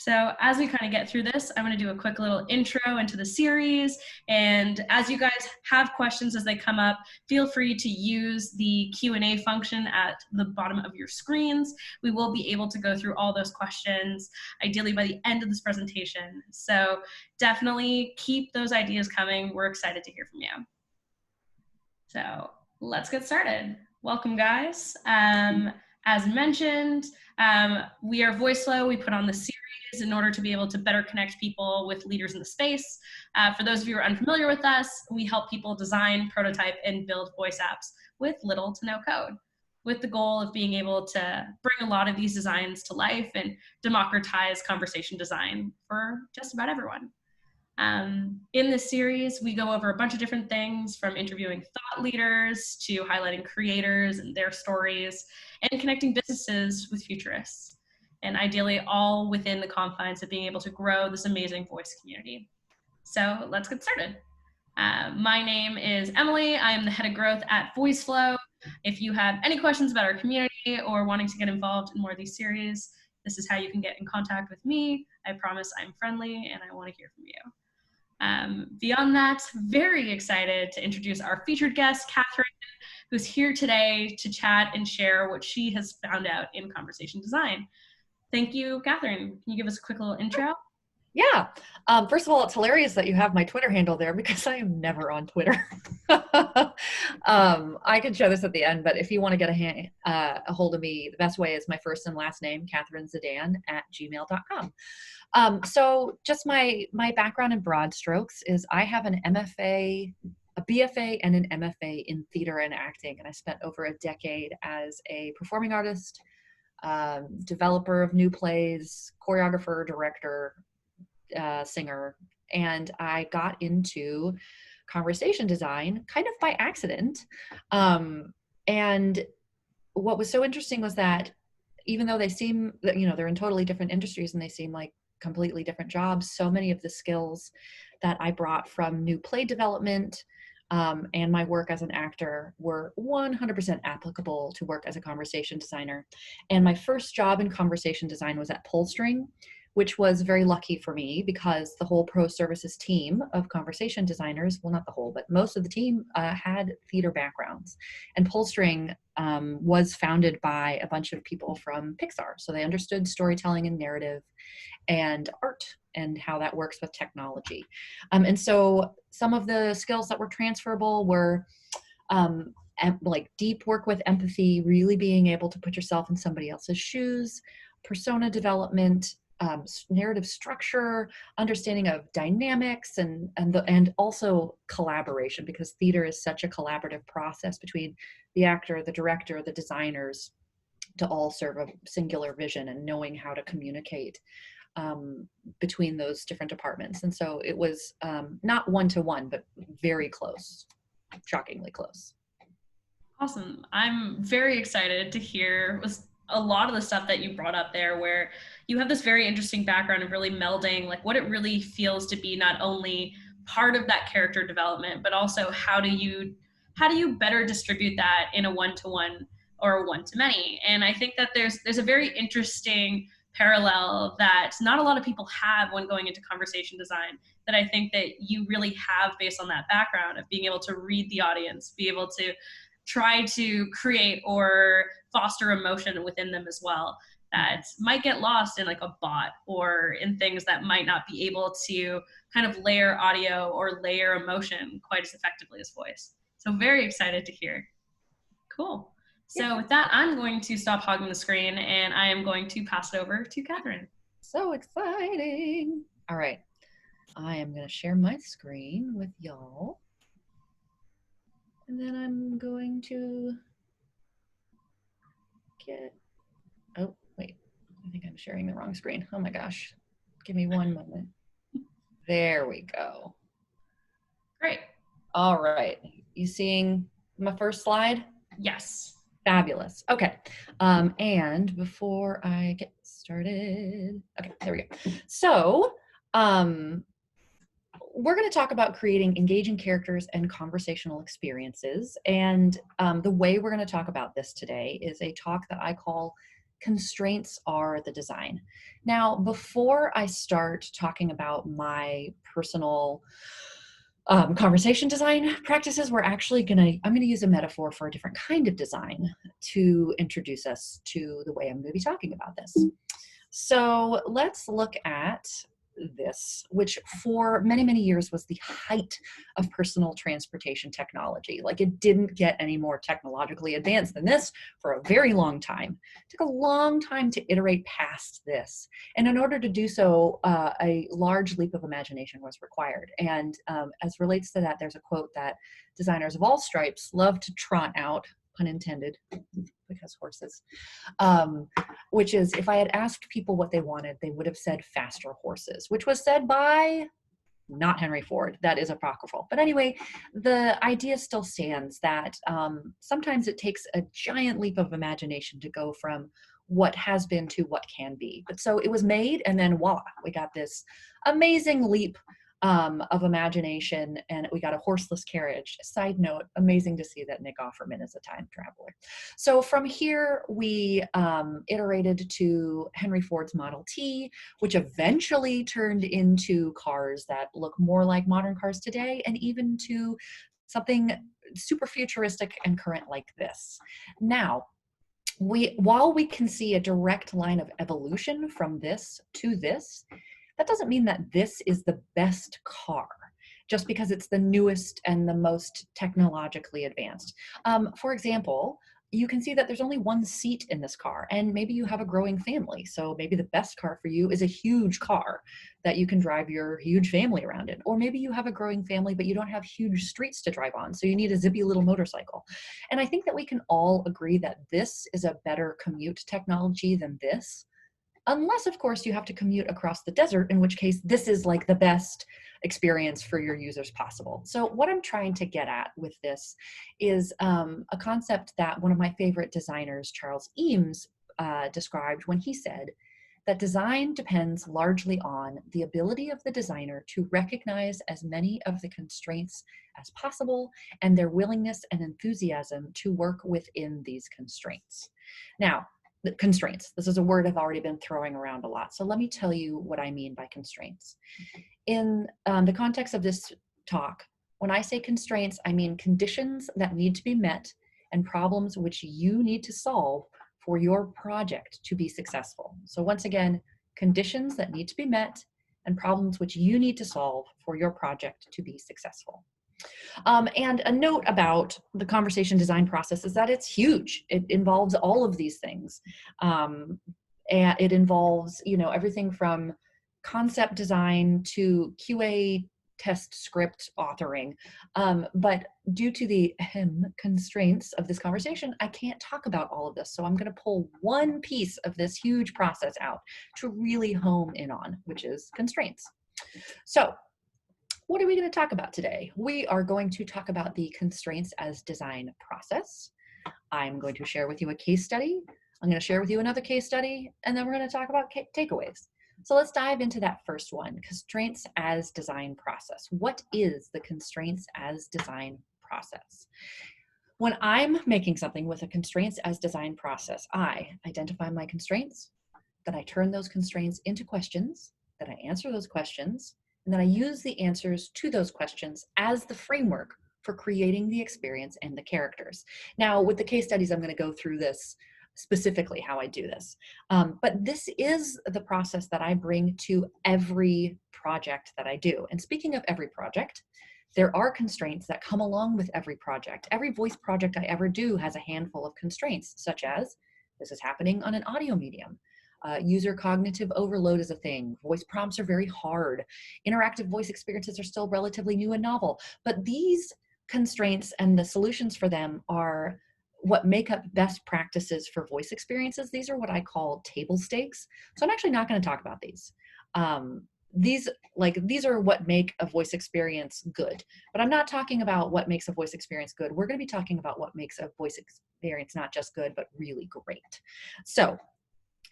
So as we kind of get through this, I'm going to do a quick little intro into the series. And as you guys have questions as they come up, feel free to use the Q&A function at the bottom of your screens. We will be able to go through all those questions, ideally by the end of this presentation. So definitely keep those ideas coming. We're excited to hear from you. So let's get started. Welcome, guys. As mentioned, we are Voiceflow. We put on the series in order to be able to better connect people with leaders in the space. For those of you who are unfamiliar with us, we help people design, prototype, and build voice apps with little to no code, with the goal of being able to bring a lot of these designs to life and democratize conversation design for just about everyone. In this series, we go over a bunch of different things, from interviewing thought leaders to highlighting creators and their stories, and connecting businesses with futurists, and ideally all within the confines of being able to grow this amazing voice community. So let's get started. My name is Emily. I am the head of growth at Voiceflow. If you have any questions about our community or wanting to get involved in more of these series, this is how you can get in contact with me. I promise I'm friendly and I want to hear from you. Beyond that, very excited to introduce our featured guest, Kathryn, who's here today to chat and share what she has found out in conversation design. Thank you, Kathryn. Can you give us a quick little intro? Yeah. First of all, it's hilarious that you have my Twitter handle there because I am never on Twitter. I can show this at the end, but if you want to get a hold of me, the best way is my first and last name, Kathryn Zdan @gmail.com. So just my background in broad strokes is I have an MFA, a BFA, and an MFA in theater and acting, and I spent over a decade as a performing artist, developer of new plays, choreographer, director, singer, and I got into conversation design kind of by accident. And what was so interesting was that even though they seem, they're in totally different industries and they seem like completely different jobs, so many of the skills that I brought from new play development and my work as an actor were 100% applicable to work as a conversation designer. And my first job in conversation design was at PullString, which was very lucky for me because the whole pro services team of conversation designers, well, not the whole, but most of the team had theater backgrounds. And PullString was founded by a bunch of people from Pixar. So they understood storytelling and narrative and art and how that works with technology. And so some of the skills that were transferable were like deep work with empathy, really being able to put yourself in somebody else's shoes, persona development, narrative structure, understanding of dynamics, and also collaboration, because theater is such a collaborative process between the actor, the director, the designers, to all serve a singular vision and knowing how to communicate between those different departments. And so it was not one-to-one, but very close, shockingly close. Awesome. I'm very excited to hear a lot of the stuff that you brought up there, where you have this very interesting background of really melding like what it really feels to be not only part of that character development, but also how do you better distribute that in a one-to-one or a one-to-many. And I think that there's a very interesting parallel that not a lot of people have when going into conversation design, that I think that you really have based on that background of being able to read the audience, be able to try to create or foster emotion within them as well, that might get lost in like a bot or in things that might not be able to kind of layer audio or layer emotion quite as effectively as voice. So very excited to hear. Cool. So with that, I'm going to stop hogging the screen and I am going to pass it over to Kathryn. So exciting. All right. I am going to share my screen with y'all. And then I'm going to oh, wait, I think I'm sharing the wrong screen. Oh my gosh. Give me one moment. There we go. Great. All right. You seeing my first slide? Yes. Fabulous. Okay. And before I get started, okay, there we go. So, we're going to talk about creating engaging characters and conversational experiences. And the way we're going to talk about this today is a talk that I call constraints are the design. Now, before I start talking about my personal conversation design practices, I'm gonna use a metaphor for a different kind of design to introduce us to the way I'm gonna be talking about this. So let's look at this, which for many, many years was the height of personal transportation technology. Like, it didn't get any more technologically advanced than this for a very long time. It took a long time to iterate past this. And in order to do so, a large leap of imagination was required. And as relates to that, there's a quote that designers of all stripes love to trot out, pun intended, because horses, which is, if I had asked people what they wanted, they would have said faster horses, which was said by not Henry Ford. That is apocryphal. But anyway, the idea still stands that sometimes it takes a giant leap of imagination to go from what has been to what can be. But so it was made, and then voila, we got this amazing leap of imagination, and we got a horseless carriage. Side note, amazing to see that Nick Offerman is a time traveler. So from here, we iterated to Henry Ford's Model T, which eventually turned into cars that look more like modern cars today, and even to something super futuristic and current like this. Now, while we can see a direct line of evolution from this to this, that doesn't mean that this is the best car just because it's the newest and the most technologically advanced. For example, you can see that there's only one seat in this car, and maybe you have a growing family. So maybe the best car for you is a huge car that you can drive your huge family around in. Or maybe you have a growing family, but you don't have huge streets to drive on. So you need a zippy little motorcycle. And I think that we can all agree that this is a better commute technology than this. Unless, of course, you have to commute across the desert, in which case this is like the best experience for your users possible. So what I'm trying to get at with this is a concept that one of my favorite designers, Charles Eames, described when he said that design depends largely on the ability of the designer to recognize as many of the constraints as possible and their willingness and enthusiasm to work within these constraints. Now, constraints. This is a word I've already been throwing around a lot. So let me tell you what I mean by constraints. In the context of this talk, when I say constraints, I mean conditions that need to be met and problems which you need to solve for your project to be successful. So once again, conditions that need to be met and problems which you need to solve for your project to be successful. And a note about the conversation design process is that it's huge. It involves all of these things. And it involves, everything from concept design to QA test script authoring. But due to the constraints of this conversation, I can't talk about all of this. So I'm going to pull one piece of this huge process out to really hone in on, which is constraints. So what are we going to talk about today? We are going to talk about the constraints as design process. I'm going to share with you a case study. I'm going to share with you another case study, and then we're going to talk about takeaways. So let's dive into that first one, constraints as design process. What is the constraints as design process? When I'm making something with a constraints as design process, I identify my constraints, then I turn those constraints into questions, then I answer those questions, and then I use the answers to those questions as the framework for creating the experience and the characters. Now, with the case studies, I'm going to go through this specifically how I do this. But this is the process that I bring to every project that I do. And speaking of every project, there are constraints that come along with every project. Every voice project I ever do has a handful of constraints, such as this is happening on an audio medium. User cognitive overload is a thing. Voice prompts are very hard. Interactive voice experiences are still relatively new and novel. But these constraints and the solutions for them are what make up best practices for voice experiences. These are what I call table stakes. So I'm actually not going to talk about these. These are what make a voice experience good. But I'm not talking about what makes a voice experience good. We're going to be talking about what makes a voice experience not just good, but really great. So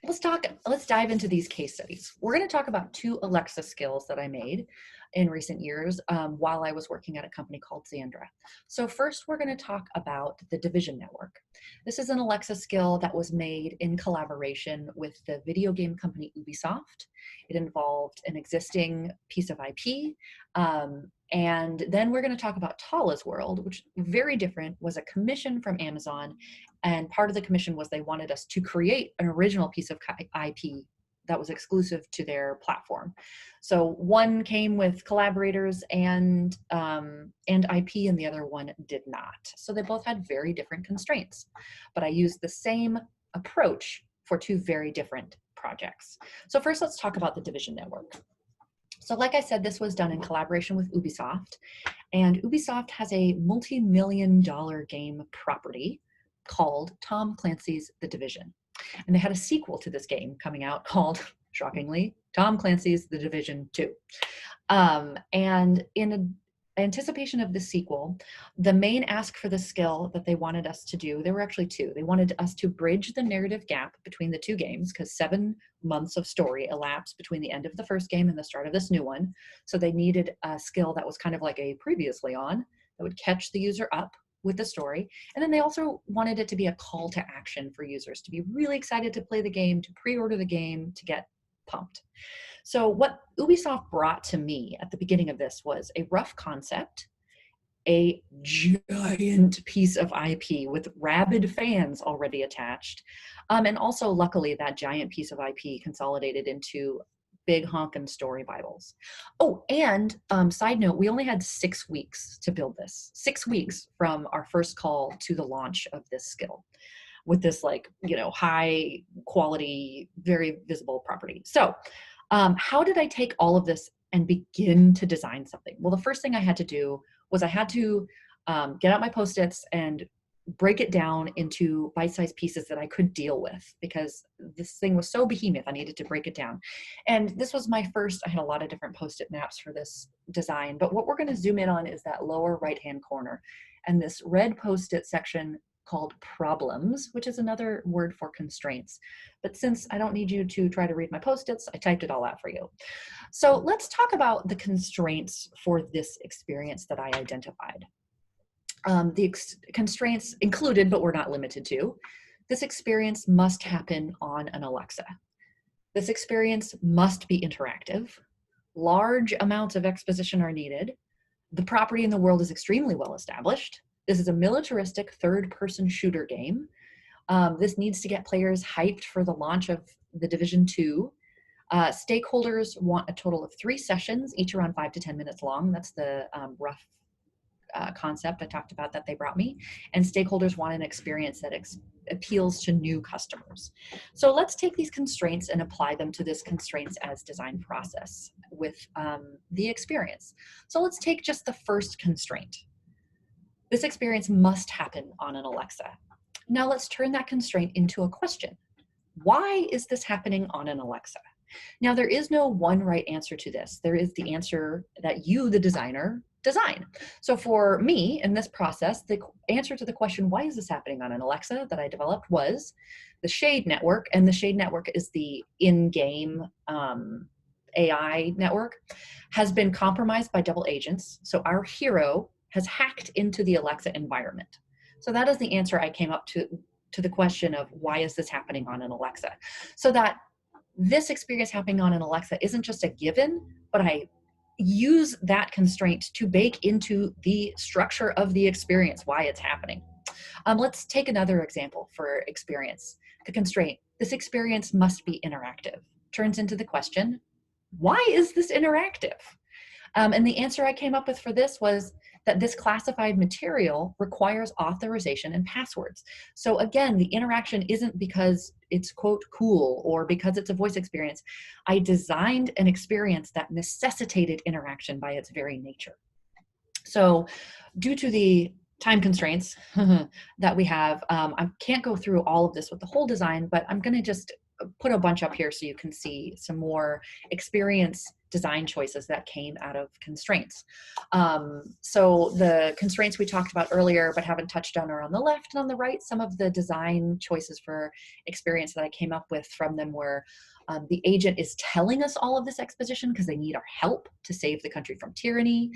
let's dive into these case studies. We're going to talk about 2 Alexa skills that I made in recent years while I was working at a company called Xandra. So first, we're going to talk about the division network. This is an Alexa skill that was made in collaboration with the video game company Ubisoft. It involved an existing piece of IP. And then we're going to talk about Tala's World, which very different, was a commission from Amazon. And part of the commission was they wanted us to create an original piece of IP that was exclusive to their platform. So one came with collaborators and IP, and the other one did not. So they both had very different constraints, but I used the same approach for 2 very different projects. So first, let's talk about the division network. So like I said, this was done in collaboration with Ubisoft, and Ubisoft has a multi-million-dollar game property called Tom Clancy's The Division. And they had a sequel to this game coming out called, shockingly, Tom Clancy's The Division 2. And in anticipation of the sequel, the main ask for the skill that they wanted us to do, there were actually 2. They wanted us to bridge the narrative gap between the 2 games, because 7 months of story elapsed between the end of the first game and the start of this new one. So they needed a skill that was kind of like a previously on, that would catch the user up with the story. And then they also wanted it to be a call to action for users to be really excited to play the game, to pre-order the game, to get pumped. So what Ubisoft brought to me at the beginning of this was a rough concept, a giant piece of IP with rabid fans already attached, and also luckily that giant piece of IP consolidated into big honkin' story Bibles. Oh, and side note, we only had 6 weeks to build this. 6 weeks from our first call to the launch of this skill with this high quality, very visible property. So how did I take all of this and begin to design something? Well, the first thing I had to do was I had to get out my Post-its and break it down into bite-sized pieces that I could deal with, because this thing was so behemoth, I needed to break it down. And this was my first, I had a lot of different Post-it maps for this design, but what we're going to zoom in on is that lower right-hand corner and this red Post-it section called problems, which is another word for constraints. But since I don't need you to try to read my Post-its, I typed it all out for you. So let's talk about the constraints for this experience that I identified. The constraints included, but were not limited to, this experience must happen on an Alexa. This experience must be interactive. Large amounts of exposition are needed. The property in the world is extremely well established. This is a militaristic third-person shooter game. This needs to get players hyped for the launch of The Division 2. Stakeholders want a total of 3 sessions, each around 5 to 10 minutes long. That's the rough concept I talked about that they brought me. And stakeholders want an experience that appeals to new customers. So let's take these constraints and apply them to this constraints as design process with the experience. So let's take just the first constraint. This experience must happen on an Alexa. Now let's turn that constraint into a question. Why is this happening on an Alexa? Now there is no one right answer to this. There is the answer that you, the designer, design. So for me in this process, the answer to the question, why is this happening on an Alexa, that I developed was the Shade network. And the Shade network is the in-game AI network, has been compromised by double agents. So our hero has hacked into the Alexa environment. So that is the answer I came up to the question of why is this happening on an Alexa? So that this experience happening on an Alexa isn't just a given, but I use that constraint to bake into the structure of the experience, why it's happening. Let's take another example for experience. The constraint, this experience must be interactive, turns into the question, why is this interactive? And the answer I came up with for this was that this classified material requires authorization and passwords. So again, the interaction isn't because it's quote cool or because it's a voice experience. I designed an experience that necessitated interaction by its very nature. So due to the time constraints that we have, I can't go through all of this with the whole design, but I'm gonna just put a bunch up here so you can see some more experience design choices that came out of constraints. So the constraints we talked about earlier, but haven't touched on, are on the left and on the right. Some of the design choices for experience that I came up with from them were the agent is telling us all of this exposition because they need our help to save the country from tyranny.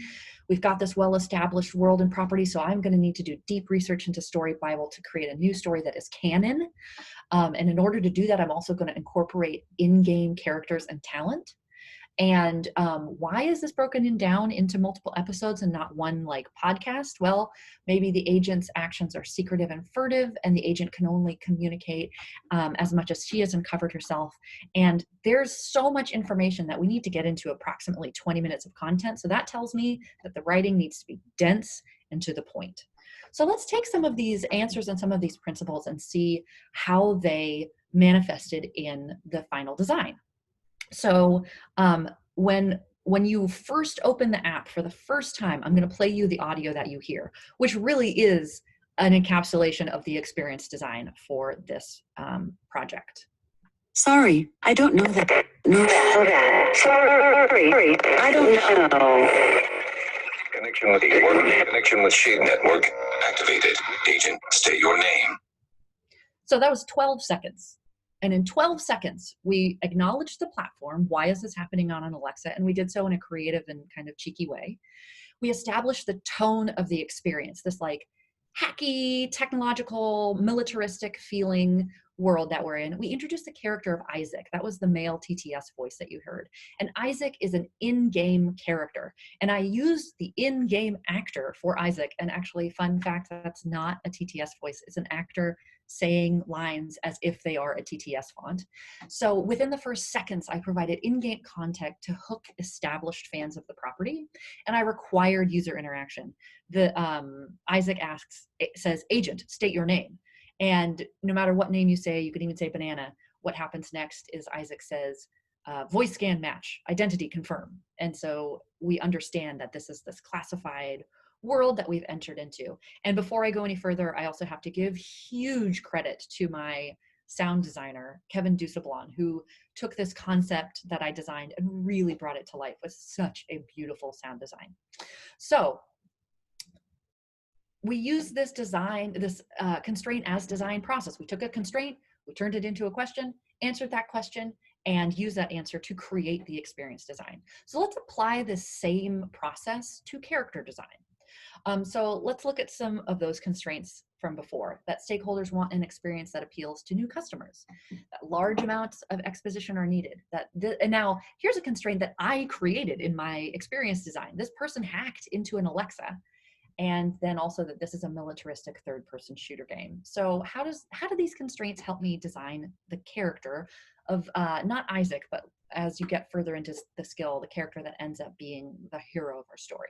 We've got this well-established world and property, so I'm going to need to do deep research into Story Bible to create a new story that is canon. And in order to do that, I'm also going to incorporate in-game characters and talent. And why is this broken down into multiple episodes and not one like podcast? Well, maybe the agent's actions are secretive and furtive, and the agent can only communicate as much as she has uncovered herself. And there's so much information that we need to get into approximately 20 minutes of content. So that tells me that the writing needs to be dense and to the point. So let's take some of these answers and some of these principles and see how they manifested in the final design. So when you first open the app for the first time, I'm going to play you the audio that you hear, which really is an encapsulation of the experience design for this project. Sorry, I don't know that. No. Sorry, I don't know. Connection with Shade Network activated. Agent, state your name. So that was 12 seconds. And in 12 seconds, we acknowledged the platform. Why is this happening on an Alexa? And we did so in a creative and kind of cheeky way. We established the tone of the experience, this like hacky, technological, militaristic feeling world that we're in. We introduced the character of Isaac. That was the male TTS voice that you heard. And Isaac is an in-game character. And I used the in-game actor for Isaac. And actually, fun fact, that's not a TTS voice. It's an actor saying lines as if they are a TTS font. So within the first seconds, I provided in-game content to hook established fans of the property, and I required user interaction. The Isaac says, agent, state your name. And no matter what name you say, you could even say banana, what happens next is Isaac says, voice scan match, identity confirm. And so we understand that this is this classified world that we've entered into. And before I go any further, I also have to give huge credit to my sound designer, Kevin Dusablon, who took this concept that I designed and really brought it to life with such a beautiful sound design. So we use this design, this constraint as design process. We took a constraint, we turned it into a question, answered that question, and use that answer to create the experience design. So let's apply this same process to character design. So let's look at some of those constraints from before. That stakeholders want an experience that appeals to new customers. That large amounts of exposition are needed. And now here's a constraint that I created in my experience design. This person hacked into an Alexa. And then also that this is a militaristic third-person shooter game. So how do these constraints help me design the character of not Isaac, but as you get further into the skill, the character that ends up being the hero of our story?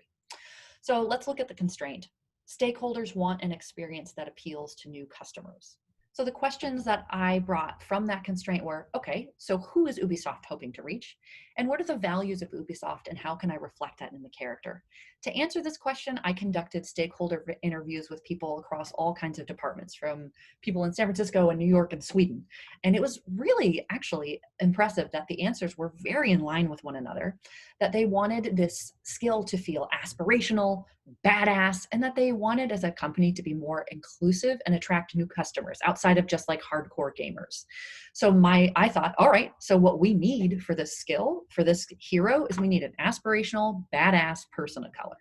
So let's look at the constraint. Stakeholders want an experience that appeals to new customers. So the questions that I brought from that constraint were, okay, so who is Ubisoft hoping to reach? And what are the values of Ubisoft and how can I reflect that in the character? To answer this question, I conducted stakeholder interviews with people across all kinds of departments, from people in San Francisco and New York and Sweden. And it was really actually impressive that the answers were very in line with one another, that they wanted this skill to feel aspirational, badass, and that they wanted as a company to be more inclusive and attract new customers outside of just like hardcore gamers. So I thought, all right, so what we need for this skill, for this hero, is we need an aspirational, badass person of color.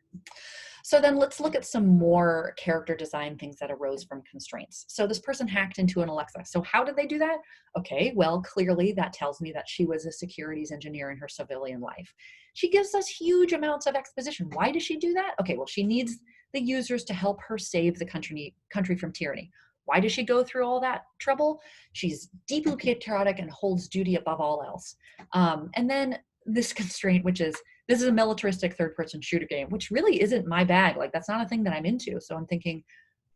So then let's look at some more character design things that arose from constraints. So this person hacked into an Alexa. So how did they do that? Okay, well, clearly that tells me that she was a securities engineer in her civilian life. She gives us huge amounts of exposition. Why does she do that? Okay, well, she needs the users to help her save the country from tyranny. Why does she go through all that trouble? She's deeply patriotic and holds duty above all else. And then this constraint, which is, this is a militaristic third-person shooter game, which really isn't my bag. Like, that's not a thing that I'm into. So I'm thinking,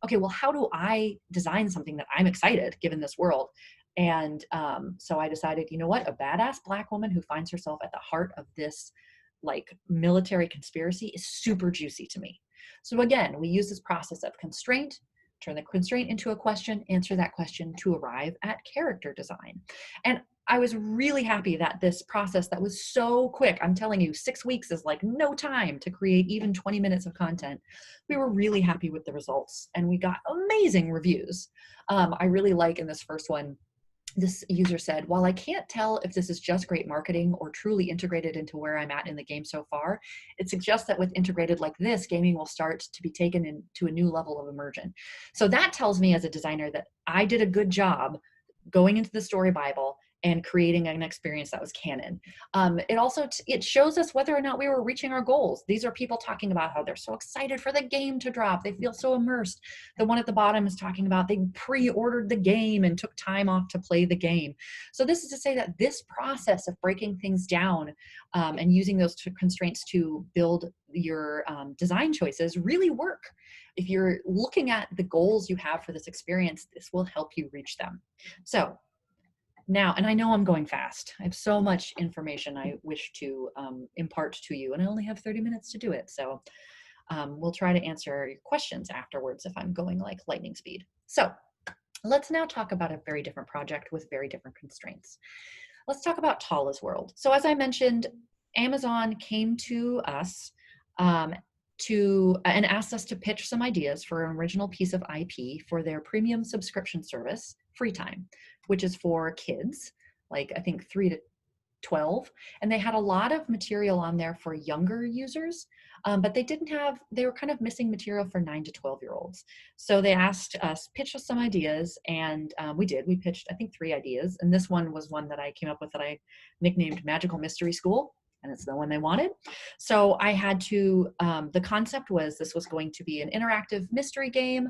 okay, well, how do I design something that I'm excited given this world? And so I decided, you know what, a badass Black woman who finds herself at the heart of this like military conspiracy is super juicy to me. So again, we use this process of constraint, turn the constraint into a question, answer that question to arrive at character design. And I was really happy that this process that was so quick, I'm telling you, 6 weeks is like no time to create even 20 minutes of content. We were really happy with the results and we got amazing reviews. I really like in this first one, this user said, while I can't tell if this is just great marketing or truly integrated into where I'm at in the game so far, it suggests that with integrated like this, gaming will start to be taken into a new level of immersion. So that tells me as a designer that I did a good job going into the story Bible and creating an experience that was canon. It also, it shows us whether or not we were reaching our goals. These are people talking about how they're so excited for the game to drop. They feel so immersed. The one at the bottom is talking about they pre-ordered the game and took time off to play the game. So this is to say that this process of breaking things down and using those constraints to build your design choices really work. If you're looking at the goals you have for this experience, this will help you reach them. So now, and I know I'm going fast. I have so much information I wish to impart to you, and I only have 30 minutes to do it. So we'll try to answer your questions afterwards if I'm going like lightning speed. So let's now talk about a very different project with very different constraints. Let's talk about Tala's world. So as I mentioned, Amazon came to us and asked us to pitch some ideas for an original piece of IP for their premium subscription service, Free Time, which is for kids, like I think 3 to 12. And they had a lot of material on there for younger users, but they were kind of missing material for 9 to 12-year-olds. So they asked us, pitch us some ideas, and we did. We pitched, I think, 3 ideas. And this one was one that I came up with that I nicknamed Magical Mystery School. And it's the one they wanted. So I had to, the concept was this was going to be an interactive mystery game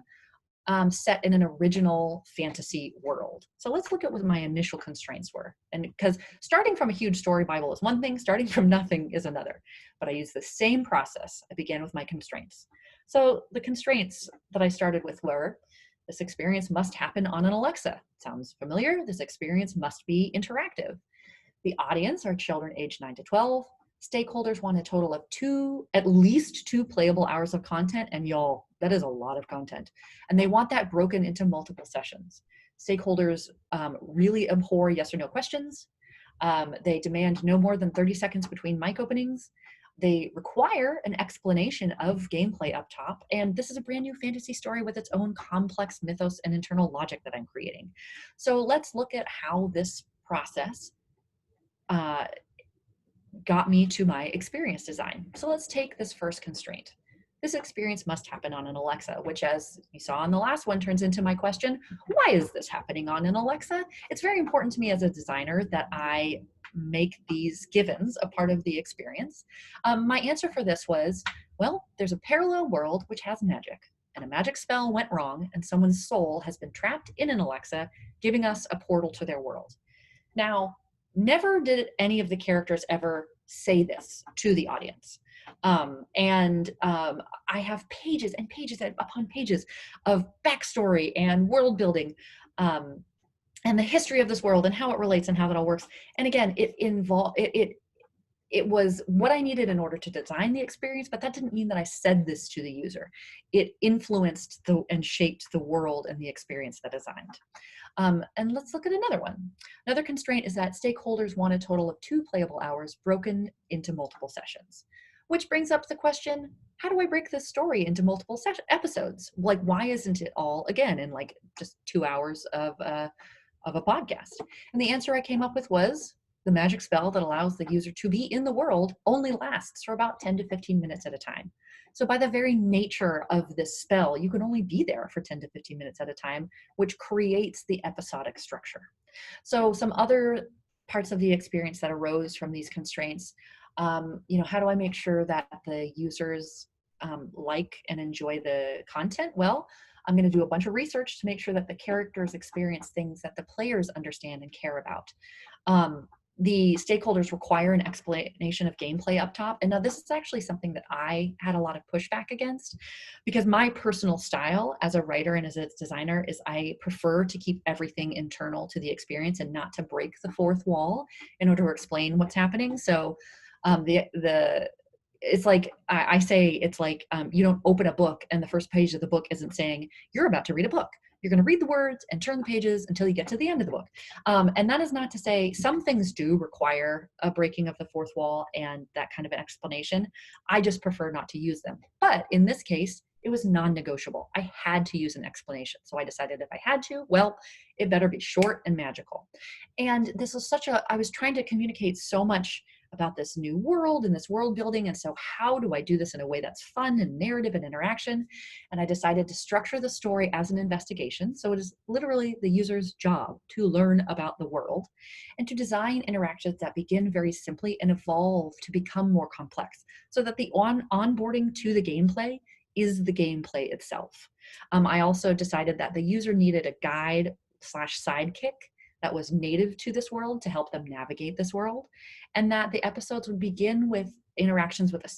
set in an original fantasy world. So let's look at what my initial constraints were. And because starting from a huge story Bible is one thing, starting from nothing is another. But I used the same process. I began with my constraints. So the constraints that I started with were, this experience must happen on an Alexa. Sounds familiar? This experience must be interactive. The audience are children aged 9 to 12. Stakeholders want a total of at least two playable hours of content. And y'all, that is a lot of content. And they want that broken into multiple sessions. Stakeholders really abhor yes or no questions. They demand no more than 30 seconds between mic openings. They require an explanation of gameplay up top. And this is a brand new fantasy story with its own complex mythos and internal logic that I'm creating. So let's look at how this process got me to my experience design. So let's take this first constraint. This experience must happen on an Alexa, which, as you saw in the last one, turns into my question, why is this happening on an Alexa? It's very important to me as a designer that I make these givens a part of the experience. My answer for this was, well, there's a parallel world which has magic, and a magic spell went wrong, and someone's soul has been trapped in an Alexa, giving us a portal to their world. Now, never did any of the characters ever say this to the audience. I have pages and pages upon pages of backstory and world building and the history of this world and how it relates and how that all works. And again, it was what I needed in order to design the experience, but that didn't mean that I said this to the user. It influenced and shaped the world and the experience that I designed. And let's look at another one. Another constraint is that stakeholders want a total of 2 playable hours broken into multiple sessions, which brings up the question, how do I break this story into multiple episodes? Like, why isn't it all, again, in like just 2 hours of a podcast? And the answer I came up with was, the magic spell that allows the user to be in the world only lasts for about 10 to 15 minutes at a time. So by the very nature of this spell, you can only be there for 10 to 15 minutes at a time, which creates the episodic structure. So some other parts of the experience that arose from these constraints, how do I make sure that the users like and enjoy the content? Well, I'm going to do a bunch of research to make sure that the characters experience things that the players understand and care about. The stakeholders require an explanation of gameplay up top. And now this is actually something that I had a lot of pushback against, because my personal style as a writer and as a designer is I prefer to keep everything internal to the experience and not to break the fourth wall in order to explain what's happening. So it's like, I say, it's like you don't open a book and the first page of the book isn't saying, you're about to read a book. You're going to read the words and turn the pages until you get to the end of the book. And that is not to say some things do require a breaking of the fourth wall and that kind of an explanation. I just prefer not to use them. But in this case, it was non-negotiable. I had to use an explanation. So I decided if I had to, well, it better be short and magical. And this was I was trying to communicate so much about this new world and this world building. And so how do I do this in a way that's fun and narrative and interaction? And I decided to structure the story as an investigation. So it is literally the user's job to learn about the world and to design interactions that begin very simply and evolve to become more complex so that the onboarding to the gameplay is the gameplay itself. I also decided that the user needed a guide/sidekick that was native to this world to help them navigate this world, and that the episodes would begin with interactions with a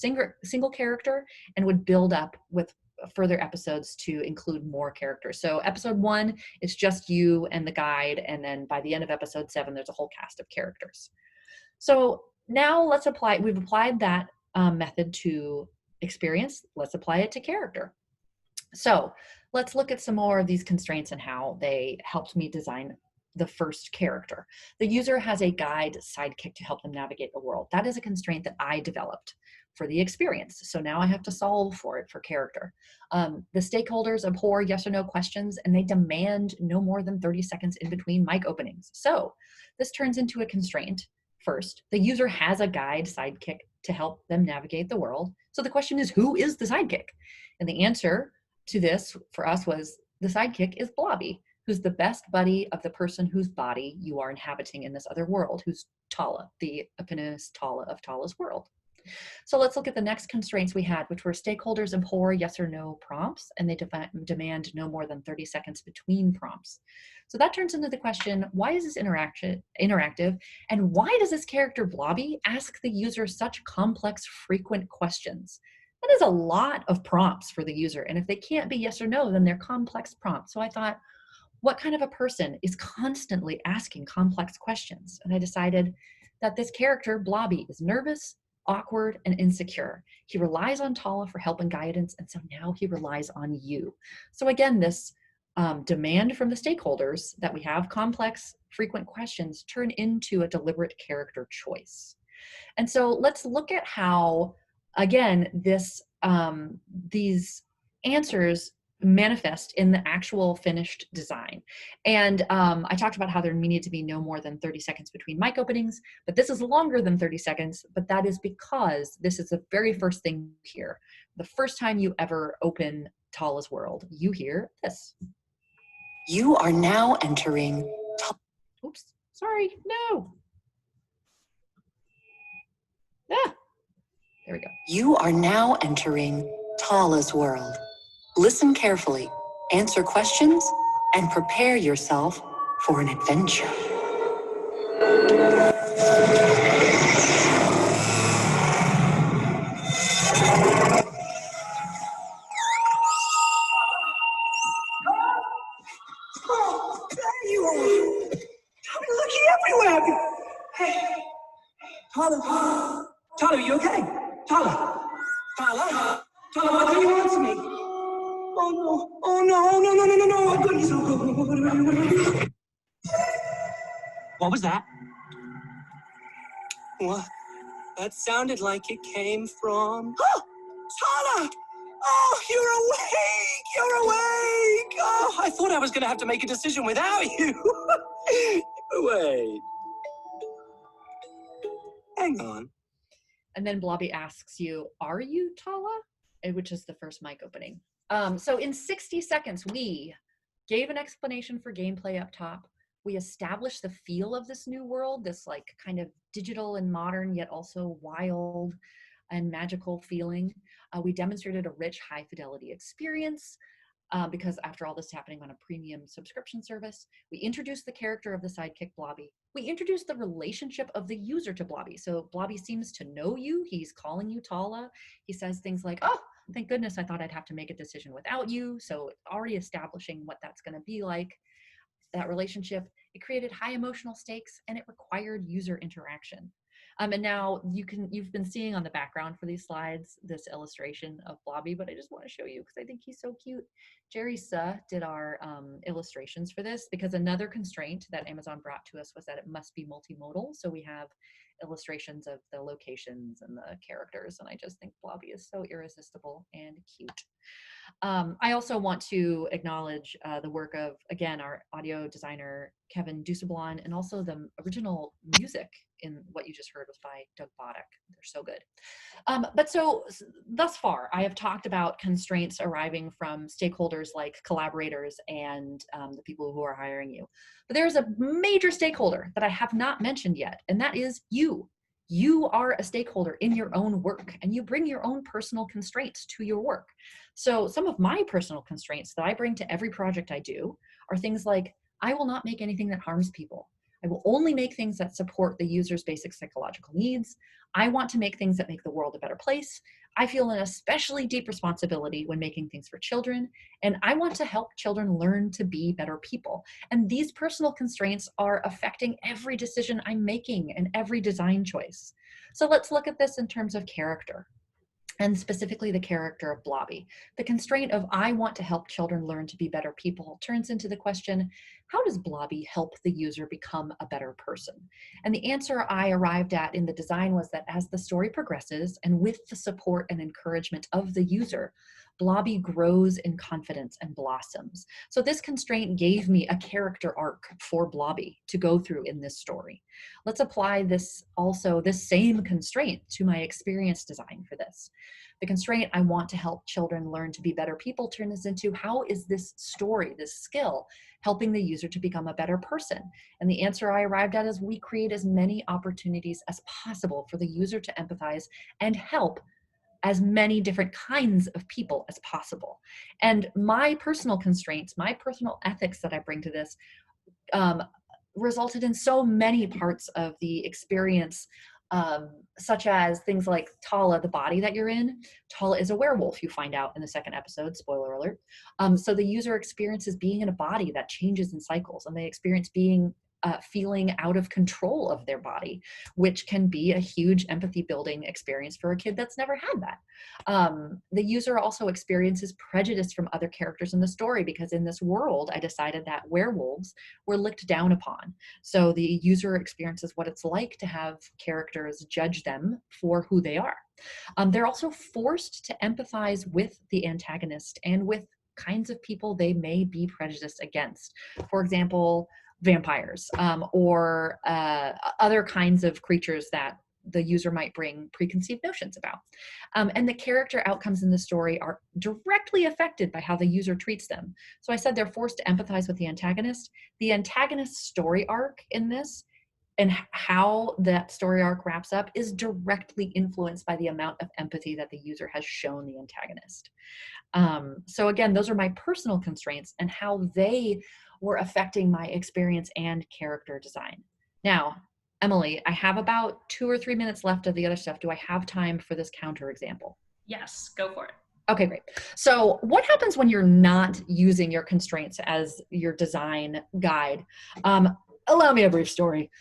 single character and would build up with further episodes to include more characters. So episode 1 is just you and the guide, and then by the end of episode 7, there's a whole cast of characters. So now we've applied that method to experience, let's apply it to character. So let's look at some more of these constraints and how they helped me design the first character. The user has a guide sidekick to help them navigate the world. That is a constraint that I developed for the experience. So now I have to solve for it for character. The stakeholders abhor yes or no questions, and they demand no more than 30 seconds in between mic openings. So this turns into a constraint. First, the user has a guide sidekick to help them navigate the world. So the question is, who is the sidekick? And the answer to this for us was the sidekick is Blobby, who's the best buddy of the person whose body you are inhabiting in this other world, who's Tala, the Eponymous Tala of Tala's world. So let's look at the next constraints we had, which were stakeholders abhor yes or no prompts, and they demand no more than 30 seconds between prompts. So that turns into the question, why is this interactive, and why does this character Blobby ask the user such complex, frequent questions? That is a lot of prompts for the user, and if they can't be yes or no, then they're complex prompts. So I thought, what kind of a person is constantly asking complex questions? And I decided that this character, Blobby, is nervous, awkward, and insecure. He relies on Tala for help and guidance, and so now he relies on you. So again, this demand from the stakeholders that we have complex, frequent questions turn into a deliberate character choice. And so let's look at how, again, these answers manifest in the actual finished design. And I talked about how there needed to be no more than 30 seconds between mic openings, but this is longer than 30 seconds, but that is because this is the very first thing you hear. The first time you ever open Tala's world, you hear this. You are now entering. Oops, sorry, no. Ah, there we go. You are now entering Tala's world. Listen carefully, answer questions, and prepare yourself for an adventure. Oh, there you are. I'm looking everywhere. Hey, Tala. Tala, are you okay? Tala. Tala. Tala, why don't you answer me? Oh no, oh no, no, no, no, no, no, oh goodness, oh God. What was that? What? That sounded like it came from... Oh, Tala! Oh, you're awake! You're awake! Oh, I thought I was going to have to make a decision without you. Wait. Hang on. And then Blobby asks you, are you Tala? Which is the first mic opening. So in 60 seconds, we gave an explanation for gameplay up top. We established the feel of this new world, this like kind of digital and modern, yet also wild and magical feeling. We demonstrated a rich, high fidelity experience because after all this is happening on a premium subscription service. We introduced the character of the sidekick Blobby. We introduced the relationship of the user to Blobby. So Blobby seems to know you. He's calling you Tala. He says things like, oh, thank goodness I thought I'd have to make a decision without you. So already establishing what that's going to be like, that relationship. It created high emotional stakes and it required user interaction. And now you've been seeing on the background for these slides, this illustration of Blobby, but I just want to show you because I think he's so cute. Jerry Suh did our illustrations for this because another constraint that Amazon brought to us was that it must be multimodal. So we have illustrations of the locations and the characters. And I just think Blobby is so irresistible and cute. I also want to acknowledge the work of, again, our audio designer, Kevin Dusablon, and also the original music in what you just heard was by Doug Boddick. They're so good. But so thus far, I have talked about constraints arriving from stakeholders like collaborators and the people who are hiring you. But there's a major stakeholder that I have not mentioned yet, and that is you. You are a stakeholder in your own work, and you bring your own personal constraints to your work. So some of my personal constraints that I bring to every project I do are things like, I will not make anything that harms people. I will only make things that support the user's basic psychological needs. I want to make things that make the world a better place. I feel an especially deep responsibility when making things for children, and I want to help children learn to be better people. And these personal constraints are affecting every decision I'm making and every design choice. So let's look at this in terms of character, and specifically the character of Blobby. The constraint of I want to help children learn to be better people turns into the question, how does Blobby help the user become a better person? And the answer I arrived at in the design was that as the story progresses and with the support and encouragement of the user, Blobby grows in confidence and blossoms. So this constraint gave me a character arc for Blobby to go through in this story. Let's apply this same constraint to my experience design for this. The constraint I want to help children learn to be better people turns into how is this story, this skill, helping the user to become a better person? And the answer I arrived at is we create as many opportunities as possible for the user to empathize and help as many different kinds of people as possible. And my personal constraints, my personal ethics that I bring to this resulted in so many parts of the experience, such as things like Tala, the body that you're in. Tala is a werewolf, you find out in the second episode, spoiler alert. So the user experiences being in a body that changes in cycles, and they experience being feeling out of control of their body, which can be a huge empathy building experience for a kid that's never had that. The user also experiences prejudice from other characters in the story because in this world, I decided that werewolves were looked down upon. So the user experiences what it's like to have characters judge them for who they are. They're also forced to empathize with the antagonist and with kinds of people they may be prejudiced against. For example, vampires or other kinds of creatures that the user might bring preconceived notions about. And the character outcomes in the story are directly affected by how the user treats them. So I said they're forced to empathize with the antagonist. The antagonist's story arc in this and how that story arc wraps up is directly influenced by the amount of empathy that the user has shown the antagonist. So again, those are my personal constraints and how they were affecting my experience and character design. Now, Emily, I have about 2 or 3 minutes left of the other stuff. Do I have time for this counter example? Yes, go for it. Okay, great. So what happens when you're not using your constraints as your design guide? Allow me a brief story.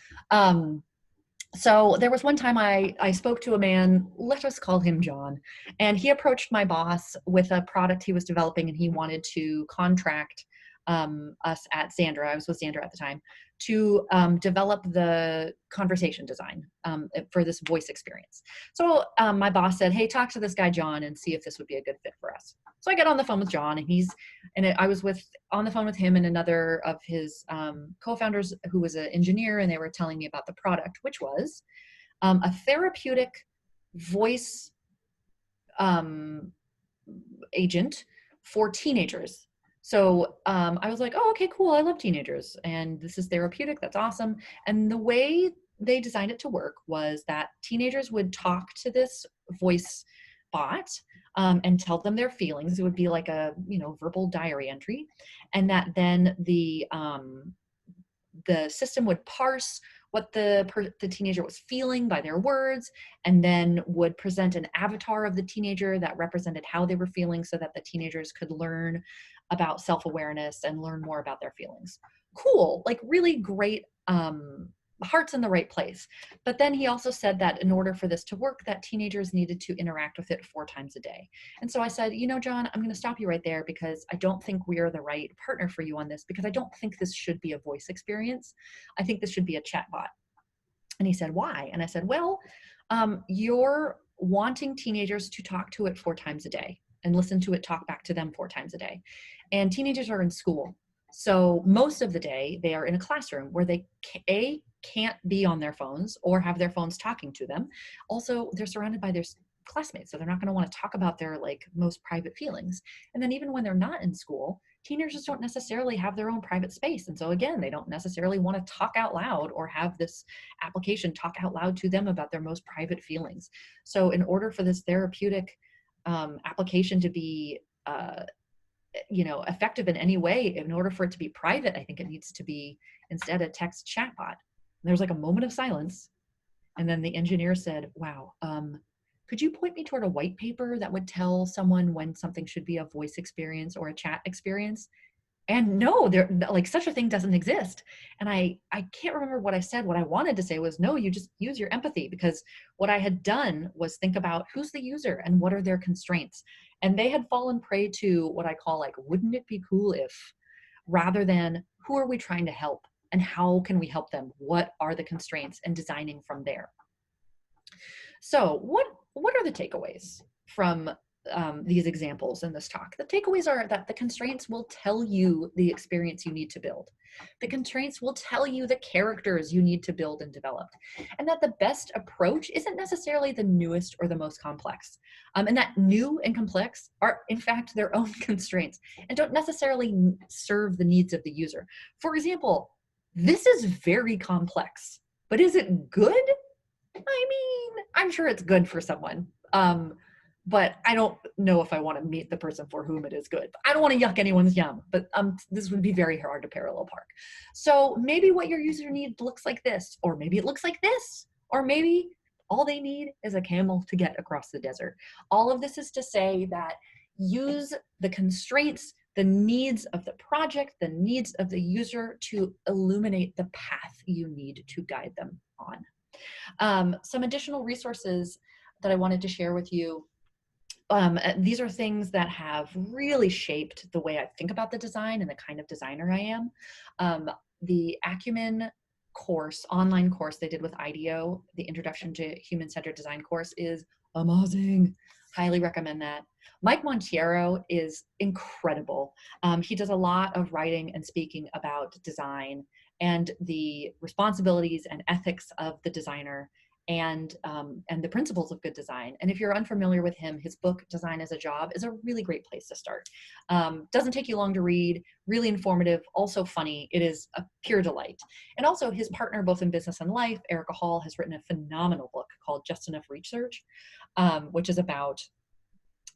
So there was one time I spoke to a man, let us call him John, and he approached my boss with a product he was developing, and he wanted to contract us at Xandra, I was with Xandra at the time, to develop the conversation design for this voice experience. So my boss said, hey, talk to this guy John and see if this would be a good fit for us. So I get on the phone with John, and I was on the phone with him and another of his co-founders who was an engineer, and they were telling me about the product, which was a therapeutic voice agent for teenagers. So I was like, oh, okay, cool. I love teenagers and this is therapeutic. That's awesome. And the way they designed it to work was that teenagers would talk to this voice bot and tell them their feelings. It would be like a, verbal diary entry. And that then the system would parse what the teenager was feeling by their words, and then would present an avatar of the teenager that represented how they were feeling so that the teenagers could learn about self-awareness and learn more about their feelings. Cool, like really great heart's in the right place. But then he also said that in order for this to work, that teenagers needed to interact with it 4 times a day. And so I said, you know, John, I'm going to stop you right there because I don't think we are the right partner for you on this, because I don't think this should be a voice experience. I think this should be a chatbot. And he said, why? And I said, well, you're wanting teenagers to talk to it 4 times a day and listen to it talk back to them 4 times a day. And teenagers are in school. So most of the day they are in a classroom where they can't be on their phones or have their phones talking to them. Also, they're surrounded by their classmates, so they're not going to want to talk about their like most private feelings. And then even when they're not in school, teenagers don't necessarily have their own private space. And so again, they don't necessarily want to talk out loud or have this application talk out loud to them about their most private feelings. So in order for this therapeutic application to be effective in any way, in order for it to be private, I think it needs to be instead a text chatbot. And there's like a moment of silence. And then the engineer said, wow, could you point me toward a white paper that would tell someone when something should be a voice experience or a chat experience? And no, there, like, such a thing doesn't exist. And I can't remember what I said. What I wanted to say was, no, you just use your empathy, because what I had done was think about who's the user and what are their constraints. And they had fallen prey to what I call like, wouldn't it be cool if, rather than who are we trying to help and how can we help them? What are the constraints, and designing from there. So what are the takeaways from these examples in this talk? The takeaways are that the constraints will tell you the experience you need to build. The constraints will tell you the characters you need to build and develop. And that the best approach isn't necessarily the newest or the most complex. And that new and complex are in fact their own constraints and don't necessarily serve the needs of the user. For example, this is very complex, but is it good? I mean, I'm sure it's good for someone. But I don't know if I want to meet the person for whom it is good. I don't want to yuck anyone's yum, but this would be very hard to parallel park. So maybe what your user needs looks like this, or maybe it looks like this, or maybe all they need is a camel to get across the desert. All of this is to say that use the constraints, the needs of the project, the needs of the user to illuminate the path you need to guide them on. Some additional resources that I wanted to share with you. These are things that have really shaped the way I think about the design and the kind of designer I am. The Acumen course, online course they did with IDEO, the Introduction to Human-Centered Design course, is amazing. Highly recommend that. Mike Monteiro is incredible. He does a lot of writing and speaking about design and the responsibilities and ethics of the designer, and the principles of good design. And if you're unfamiliar with him, his book, Design as a Job, is a really great place to start. Doesn't take you long to read, really informative, also funny. It is a pure delight. And also his partner, both in business and life, Erica Hall, has written a phenomenal book called Just Enough Research, which is about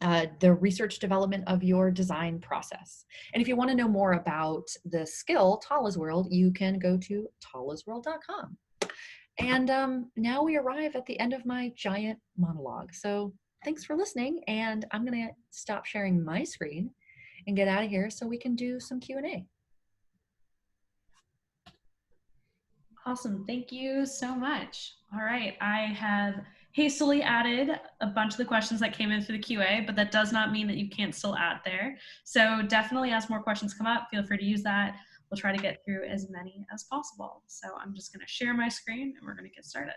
the research development of your design process. And if you want to know more about the skill, Tala's World, you can go to talasworld.com. And now we arrive at the end of my giant monologue. So thanks for listening, and I'm gonna stop sharing my screen and get out of here so we can do some Q&A. Awesome, thank you so much. All right, I have hastily added a bunch of the questions that came in through the QA, but that does not mean that you can't still add there. So definitely as more questions come up, feel free to use that. We'll try to get through as many as possible. So I'm just going to share my screen and we're going to get started.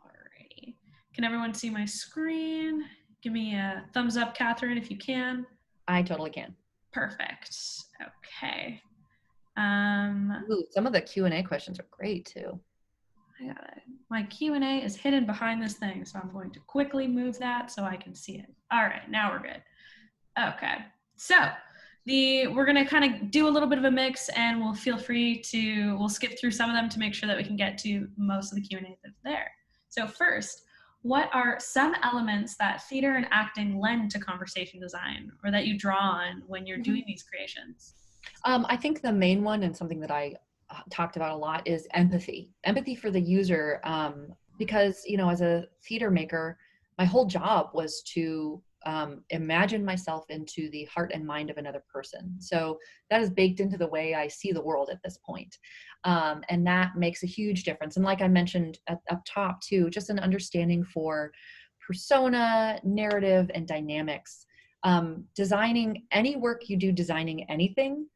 Alrighty. Can everyone see my screen? Give me a thumbs up, Kathryn, if you can. I totally can. Perfect. Okay. Ooh, some of the Q&A questions are great too. I got it. My Q&A is hidden behind this thing, so I'm going to quickly move that so I can see it. All right, now we're good. Okay. So we're going to kind of do a little bit of a mix, and we'll we'll skip through some of them to make sure that we can get to most of the Q&A that's there. So first, what are some elements that theater and acting lend to conversation design, or that you draw on when you're doing these creations? I think the main one, and something that I talked about a lot, is empathy. Empathy for the user, because, you know, as a theater maker, my whole job was to imagine myself into the heart and mind of another person. So that is baked into the way I see the world at this point. And that makes a huge difference. And like I mentioned up top too, just an understanding for persona, narrative, and dynamics. Designing any work you do, designing anything,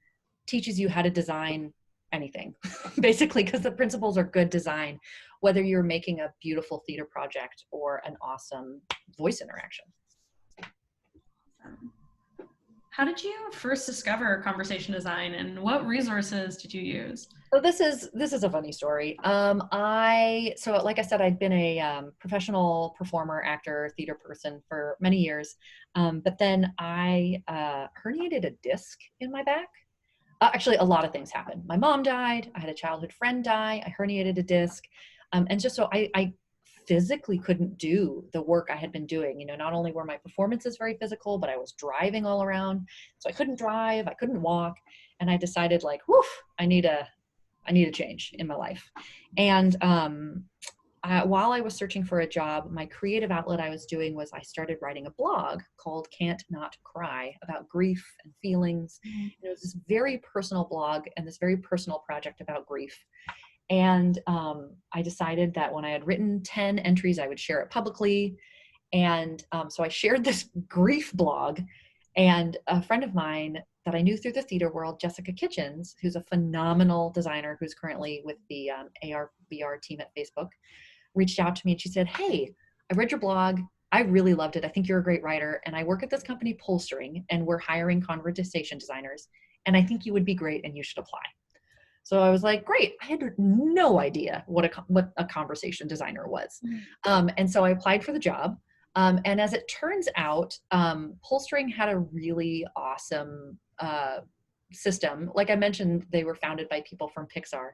teaches you how to design anything, basically, because the principles are good design, whether you're making a beautiful theater project or an awesome voice interaction. How did you first discover conversation design, and what resources did you use? So this is a funny story. So like I said, I'd been a professional performer, actor, theater person for many years, but then I herniated a disc in my back. Actually, a lot of things happened. My mom died. I had a childhood friend die. I herniated a disc, and just so I physically couldn't do the work I had been doing. You know, not only were my performances very physical, but I was driving all around, so I couldn't drive, I couldn't walk, and I decided, like, woof, I need a change in my life. And while I was searching for a job, my creative outlet I was doing was I started writing a blog called Can't Not Cry, about grief and feelings. And it was this very personal blog and this very personal project about grief. And I decided that when I had written 10 entries, I would share it publicly. And so I shared this grief blog, and a friend of mine that I knew through the theater world, Jessica Kitchens, who's a phenomenal designer who's currently with the AR/VR team at Facebook, reached out to me and she said, "Hey, I read your blog. I really loved it. I think you're a great writer. And I work at this company, PullString, and we're hiring conversation designers. And I think you would be great and you should apply." So I was like, great. I had no idea what a conversation designer was. And so I applied for the job. And as it turns out, PullString had a really awesome system. Like I mentioned, they were founded by people from Pixar.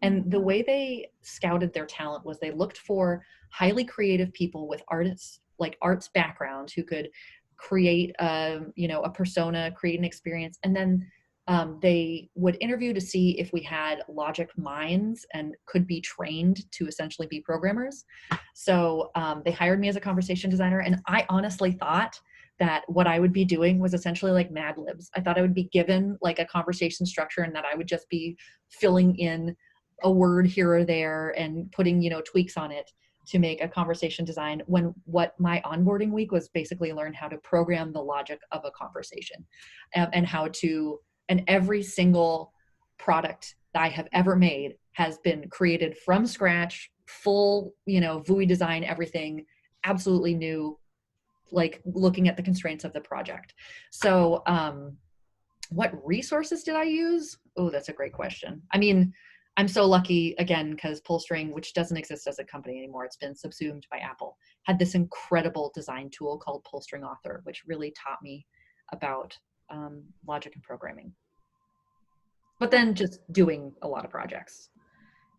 And the way they scouted their talent was they looked for highly creative people with arts backgrounds who could create a persona, create an experience, and then they would interview to see if we had logic minds and could be trained to essentially be programmers. So they hired me as a conversation designer, and I honestly thought that what I would be doing was essentially like Mad Libs. I thought I would be given like a conversation structure and that I would just be filling in a word here or there and putting, tweaks on it to make a conversation design, when what my onboarding week was basically learn how to program the logic of a conversation, and every single product that I have ever made has been created from scratch, full, VUI design, everything absolutely new, like looking at the constraints of the project. So what resources did I use? Oh, that's a great question. I mean, I'm so lucky, again, because PullString, which doesn't exist as a company anymore, it's been subsumed by Apple, had this incredible design tool called PullString Author, which really taught me about logic and programming. But then just doing a lot of projects.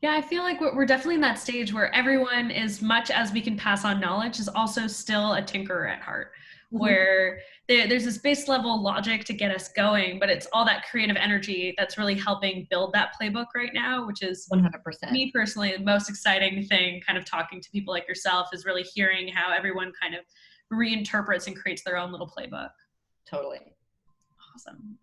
Yeah, I feel like we're definitely in that stage where everyone, as much as we can pass on knowledge, is also still a tinkerer at heart, where there's this base level logic to get us going, but it's all that creative energy that's really helping build that playbook right now, which is 100%. Me personally, the most exciting thing, kind of talking to people like yourself, is really hearing how everyone kind of reinterprets and creates their own little playbook. Totally. Awesome.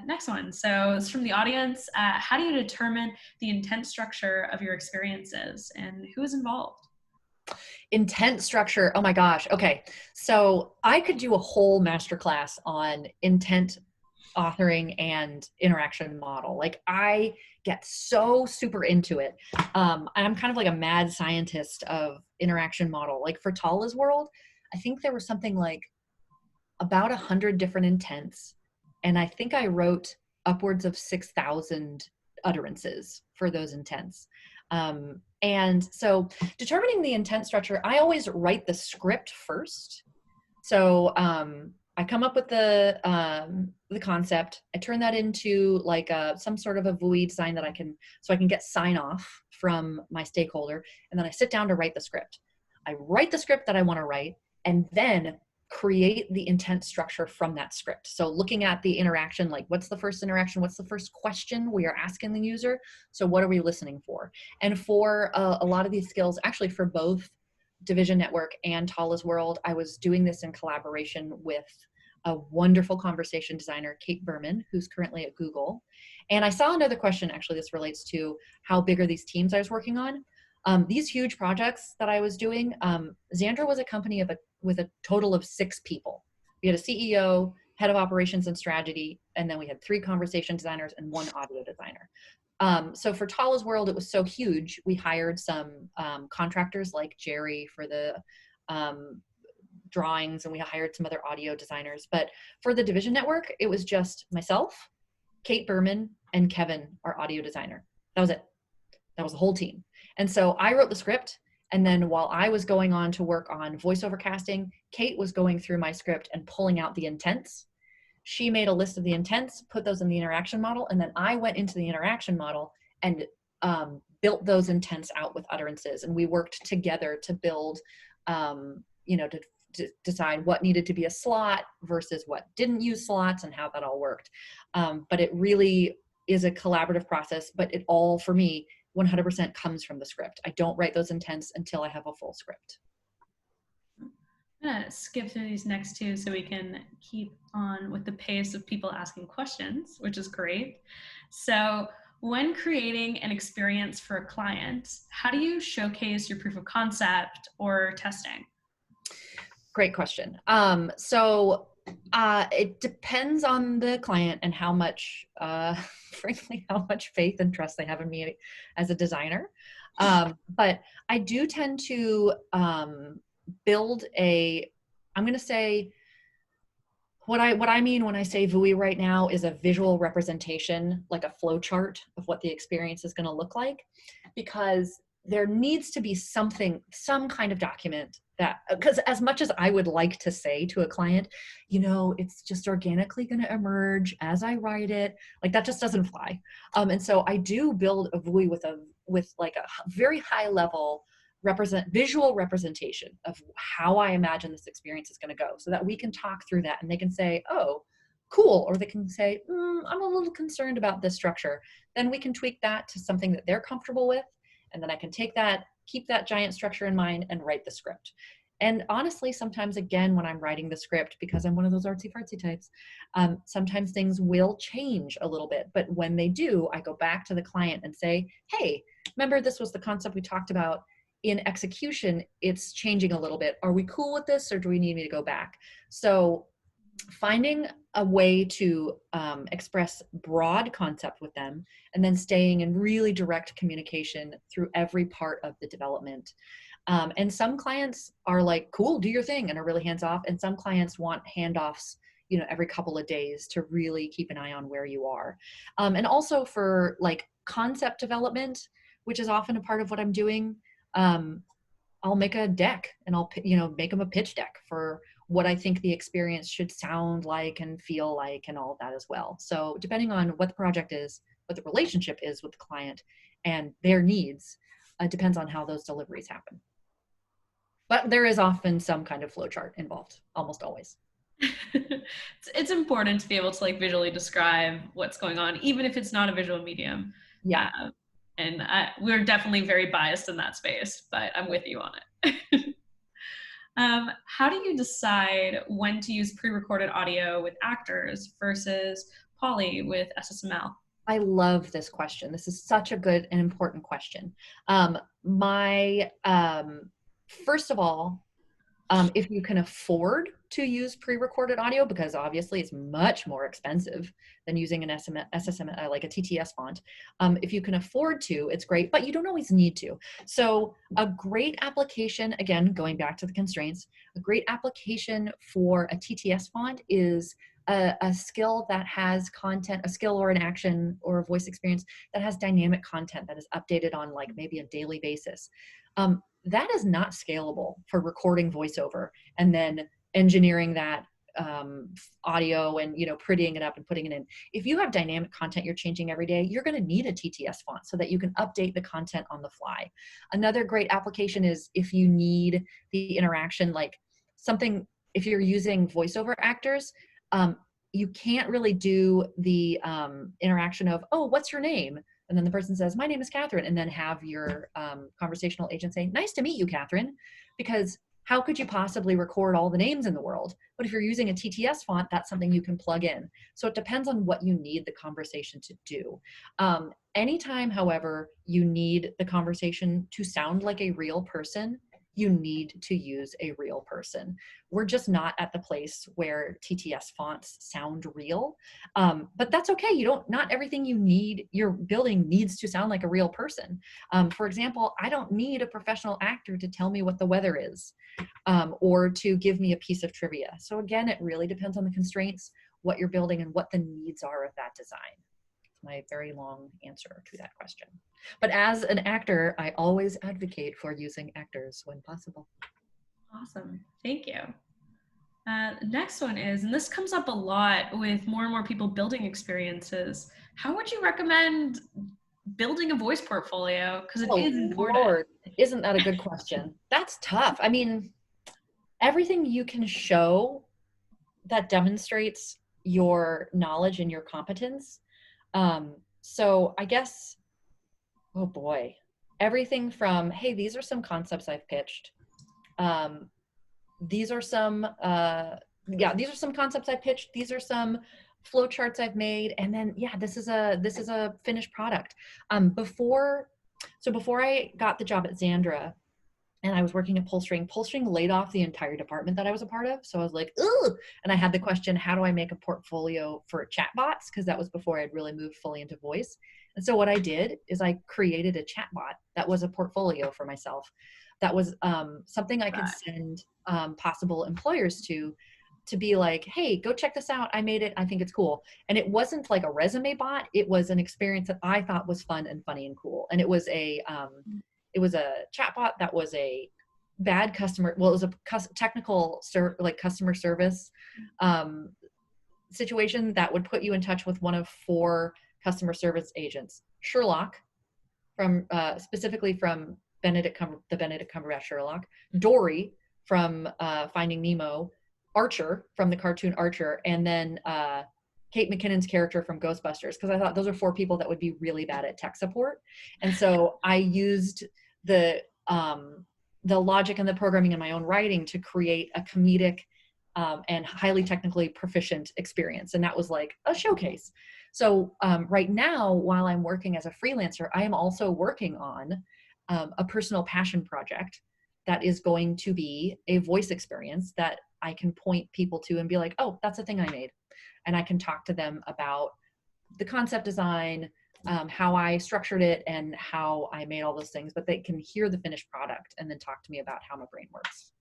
Next one. So it's from the audience. How do you determine the intent structure of your experiences, and who is involved? Intent structure. Oh my gosh. Okay. So I could do a whole masterclass on intent authoring and interaction model. Like, I get so super into it. I'm kind of like a mad scientist of interaction model. Like for Tala's world, I think there was something like about 100 different intents. And I think I wrote upwards of 6,000 utterances for those intents. And so determining the intent structure, I always write the script first. So I come up with the concept. I turn that into like some sort of a VUI design that I can get sign off from my stakeholder. And then I sit down to write the script. I write the script that I want to write, and then create the intent structure from that script. So looking at the interaction, like what's the first interaction? What's the first question we are asking the user? So what are we listening for? And for a lot of these skills, actually for both Division Network and Tala's World, I was doing this in collaboration with a wonderful conversation designer, Kate Berman, who's currently at Google. And I saw another question, actually, this relates to how big are these teams I was working on. These huge projects that I was doing, Xandra was a company with a total of 6 people. We had a CEO, head of operations and strategy, and then we had 3 conversation designers and 1 audio designer. So for Tala's World, it was so huge, we hired some contractors like Jerry for the drawings, and we hired some other audio designers. But for the Division Network, it was just myself, Kate Berman, and Kevin, our audio designer. That was it. That was the whole team. And so I wrote the script, and then while I was going on to work on voiceover casting, Kate was going through my script and pulling out the intents. She made a list of the intents, put those in the interaction model, and then I went into the interaction model and built those intents out with utterances. And we worked together to build, to decide what needed to be a slot versus what didn't use slots and how that all worked. But it really is a collaborative process, but it all, for me, 100% comes from the script. I don't write those intents until I have a full script. I'm gonna skip through these next 2 so we can keep on with the pace of people asking questions, which is great. So when creating an experience for a client, how do you showcase your proof of concept or testing? Great question. It depends on the client and how much, frankly, how much faith and trust they have in me as a designer. But I do tend to build I'm going to say, what I mean when I say vui right now is a visual representation, like a flow chart of what the experience is going to look like, because there needs to be some kind of document that, because as much as I would like to say to a client, it's just organically going to emerge as I write it, like that just doesn't fly. And so I do build a vui with like a very high level visual representation of how I imagine this experience is going to go, so that we can talk through that and they can say, oh, cool, or they can say, I'm a little concerned about this structure. Then we can tweak that to something that they're comfortable with. And then I can take that, keep that giant structure in mind, and write the script. And honestly, sometimes, again, when I'm writing the script, because I'm one of those artsy-fartsy types, sometimes things will change a little bit. But when they do, I go back to the client and say, hey, remember this was the concept we talked about. In execution, it's changing a little bit. Are we cool with this, or do we need me to go back? So finding a way to express broad concept with them, and then staying in really direct communication through every part of the development. And some clients are like, cool, do your thing, and are really hands off. And some clients want handoffs, every couple of days to really keep an eye on where you are. And also for like concept development, which is often a part of what I'm doing, I'll make a deck and I'll, make them a pitch deck for what I think the experience should sound like and feel like and all of that as well. So depending on what the project is, what the relationship is with the client and their needs, depends on how those deliveries happen. But there is often some kind of flowchart involved, almost always. It's important to be able to like visually describe what's going on, even if it's not a visual medium. Yeah. And we're definitely very biased in that space, but I'm with you on it. How do you decide when to use pre-recorded audio with actors versus poly with SSML? I love this question. This is such a good and important question. First of all, if you can afford to use pre-recorded audio, because obviously it's much more expensive than using an SSML, like a TTS font. If you can afford to, it's great, but you don't always need to. So a great application, again, going back to the constraints, a great application for a TTS font is a skill that has content, a skill or an action or a voice experience that has dynamic content that is updated on like maybe a daily basis. That is not scalable for recording voiceover and then engineering that audio and prettying it up and putting it in. If you have dynamic content you're changing every day, you're going to need a TTS font so that you can update the content on the fly. Another great application is if you need the interaction, like something, if you're using voiceover actors, you can't really do the interaction of, oh, what's your name? And then the person says, my name is Kathryn, and then have your conversational agent say, nice to meet you, Kathryn, because how could you possibly record all the names in the world? But if you're using a TTS font, that's something you can plug in. So it depends on what you need the conversation to do. Anytime, however, you need the conversation to sound like a real person, you need to use a real person. We're just not at the place where TTS fonts sound real, but that's okay. Not everything you're building needs to sound like a real person. For example, I don't need a professional actor to tell me what the weather is, or to give me a piece of trivia. So again, it really depends on the constraints, what you're building, and what the needs are of that design. My very long answer to that question. But as an actor, I always advocate for using actors when possible. Awesome, thank you. Next one is, and this comes up a lot with more and more people building experiences, how would you recommend building a voice portfolio? Because it is important. Lord, isn't that a good question? That's tough. I mean, everything you can show that demonstrates your knowledge and your competence. So I guess, oh boy, everything from, hey, these are some concepts I've pitched. These are some concepts I've pitched. These are some flowcharts I've made. And then, yeah, this is a finished product. Before I got the job at Xandra, and I was working at PullString laid off the entire department that I was a part of. So I was like, ugh. And I had the question, how do I make a portfolio for chatbots? Because that was before I'd really moved fully into voice. And so what I did is I created a chatbot that was a portfolio for myself. That was something I could send possible employers to be like, hey, go check this out. I made it. I think it's cool. And it wasn't like a resume bot. It was an experience that I thought was fun and funny and cool. And it was a chatbot that was a bad customer. Well, it was a technical customer service situation that would put you in touch with one of 4 customer service agents: Sherlock, from specifically from the Benedict Cumberbatch Sherlock; Dory from Finding Nemo; Archer from the cartoon Archer; and then Kate McKinnon's character from Ghostbusters, because I thought those are 4 people that would be really bad at tech support. And so I used the logic and the programming in my own writing to create a comedic and highly technically proficient experience. And that was like a showcase. So right now, while I'm working as a freelancer, I am also working on a personal passion project that is going to be a voice experience that I can point people to and be like, oh, that's a thing I made. And I can talk to them about the concept design, how I structured it, and how I made all those things, but they can hear the finished product and then talk to me about how my brain works.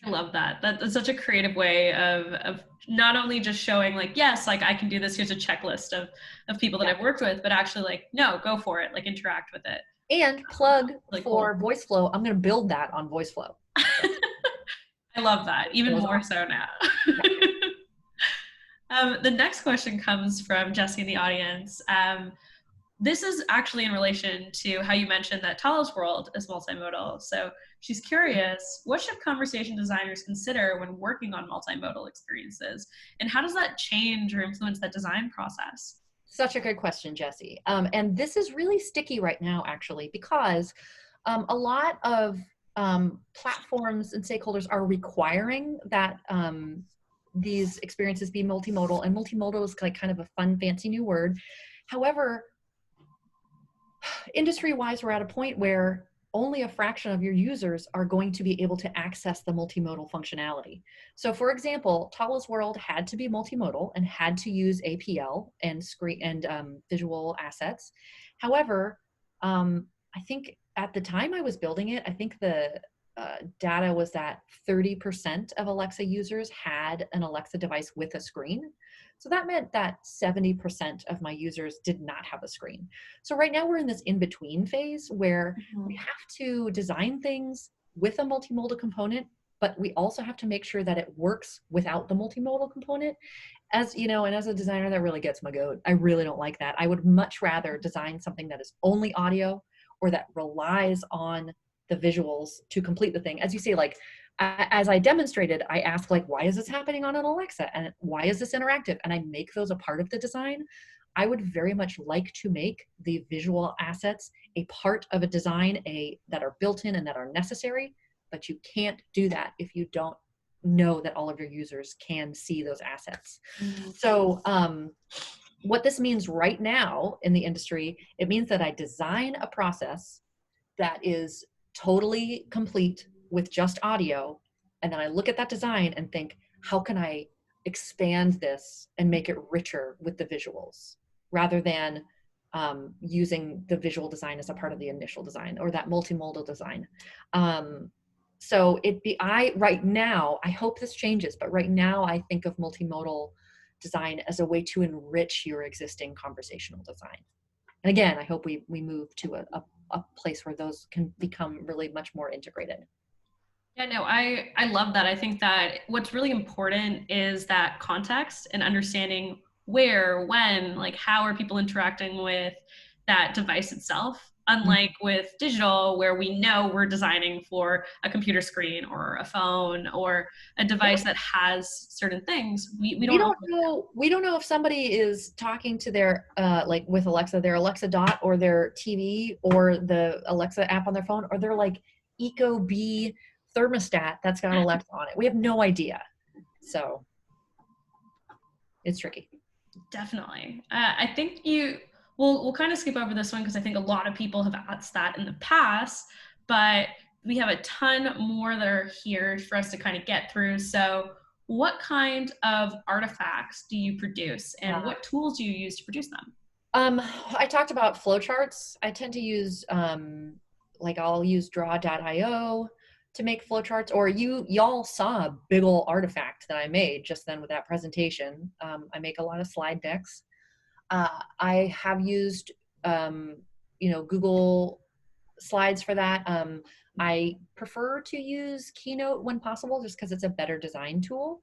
I love that. That's such a creative way of not only just showing like, yes, like I can do this, here's a checklist of people that I've worked with, but actually like, no, go for it, like interact with it. And plug really for cool. Voiceflow. I'm going to build that on Voiceflow. I love that, even more so now. The next question comes from Jesse in the audience. This is actually in relation to how you mentioned that Tala's world is multimodal. So she's curious, what should conversation designers consider when working on multimodal experiences? And how does that change or influence that design process? Such a good question, Jesse. And this is really sticky right now, actually, because a lot of platforms and stakeholders are requiring that these experiences be multimodal, and multimodal is like kind of a fun, fancy new word. However, industry-wise, we're at a point where only a fraction of your users are going to be able to access the multimodal functionality. So for example, Tala's world had to be multimodal and had to use APL and screen and visual assets. However, I think at the time I was building it, I think the data was that 30% of Alexa users had an Alexa device with a screen. So that meant that 70% of my users did not have a screen. So right now we're in this in-between phase where we have to design things with a multimodal component, but we also have to make sure that it works without the multimodal component. As you know, and as a designer, that really gets my goat. I really don't like that. I would much rather design something that is only audio or that relies on the visuals to complete the thing. As you say, like, as I demonstrated, I asked like, why is this happening on an Alexa? And why is this interactive? And I make those a part of the design. I would very much like to make the visual assets a part of a design that are built in and that are necessary, but you can't do that if you don't know that all of your users can see those assets. So what this means right now in the industry, it means that I design a process that is totally complete with just audio, and then I look at that design and think, how can I expand this and make it richer with the visuals, rather than using the visual design as a part of the initial design or that multimodal design. So right now, I hope this changes, but right now I think of multimodal design as a way to enrich your existing conversational design. And again, I hope we move to a place where those can become really much more integrated. Yeah, no, I love that. I think that what's really important is that context and understanding where, when, like how are people interacting with that device itself, unlike with digital where we know we're designing for a computer screen or a phone or a device that has certain things. We don't know if somebody is talking to their like with Alexa, their Alexa Dot or their TV or the Alexa app on their phone, or their like Ecobee thermostat that's got Alexa on it. We have no idea. So it's tricky. Definitely. I think we'll kind of skip over this one because I think a lot of people have asked that in the past, but we have a ton more that are here for us to kind of get through. So what kind of artifacts do you produce, and what tools do you use to produce them? I talked about flowcharts. I tend to use I'll use draw.io to make flowcharts, or y'all saw a big ol' artifact that I made just then with that presentation. I make a lot of slide decks. I have used, Google Slides for that. I prefer to use Keynote when possible, just because it's a better design tool.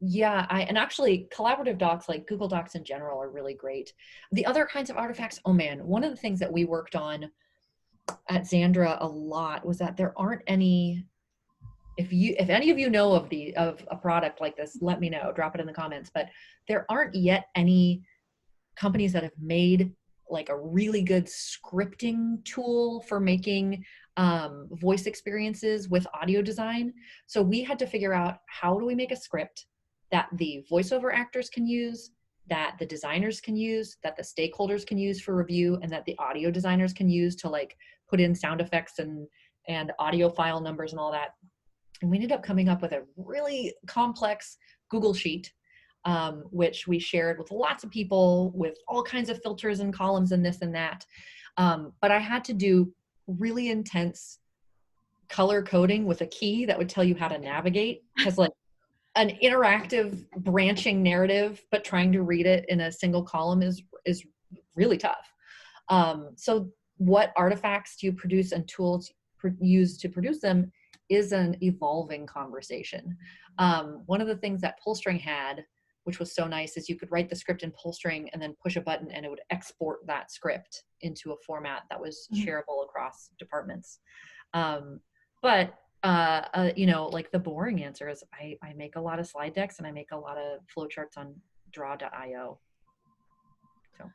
Yeah, and actually collaborative docs like Google Docs in general are really great. The other kinds of artifacts, oh man, one of the things that we worked on at Xandra a lot was that there aren't any, if any of you know of a product like this, let me know, drop it in the comments, but there aren't yet any companies that have made like a really good scripting tool for making voice experiences with audio design. So we had to figure out, how do we make a script that the voiceover actors can use, that the designers can use, that the stakeholders can use for review, and that the audio designers can use to like put in sound effects and audio file numbers and all that. And we ended up coming up with a really complex Google Sheet, which we shared with lots of people with all kinds of filters and columns and this and that. But I had to do really intense color coding with a key that would tell you how to navigate, because like an interactive branching narrative, but trying to read it in a single column is really tough. So what artifacts do you produce and tools use to produce them is an evolving conversation. One of the things that PullString had, which was so nice, is you could write the script in PullString and then push a button and it would export that script into a format that was shareable across departments. Like the boring answer is I make a lot of slide decks and I make a lot of flowcharts on draw.io. So.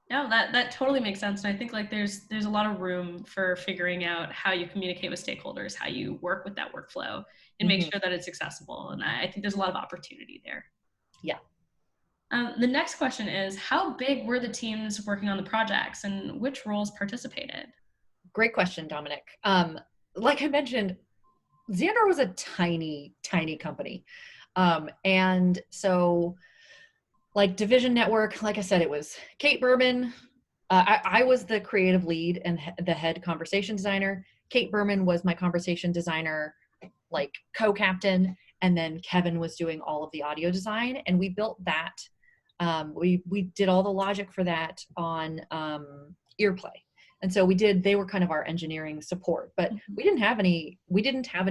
No, that totally makes sense. And I think like there's a lot of room for figuring out how you communicate with stakeholders, how you work with that workflow and make sure that it's accessible. And I think there's a lot of opportunity there. Yeah. The next question is, how big were the teams working on the projects and which roles participated? Great question, Dominik. Like I mentioned, Xandra was a tiny, tiny company. And so like Division Network, like I said, it was Kate Berman. I was the creative lead and the head conversation designer. Kate Berman was my conversation designer, like co-captain. And then Kevin was doing all of the audio design. And we built that. We did all the logic for that on Earplay. And so they were kind of our engineering support, but we didn't have an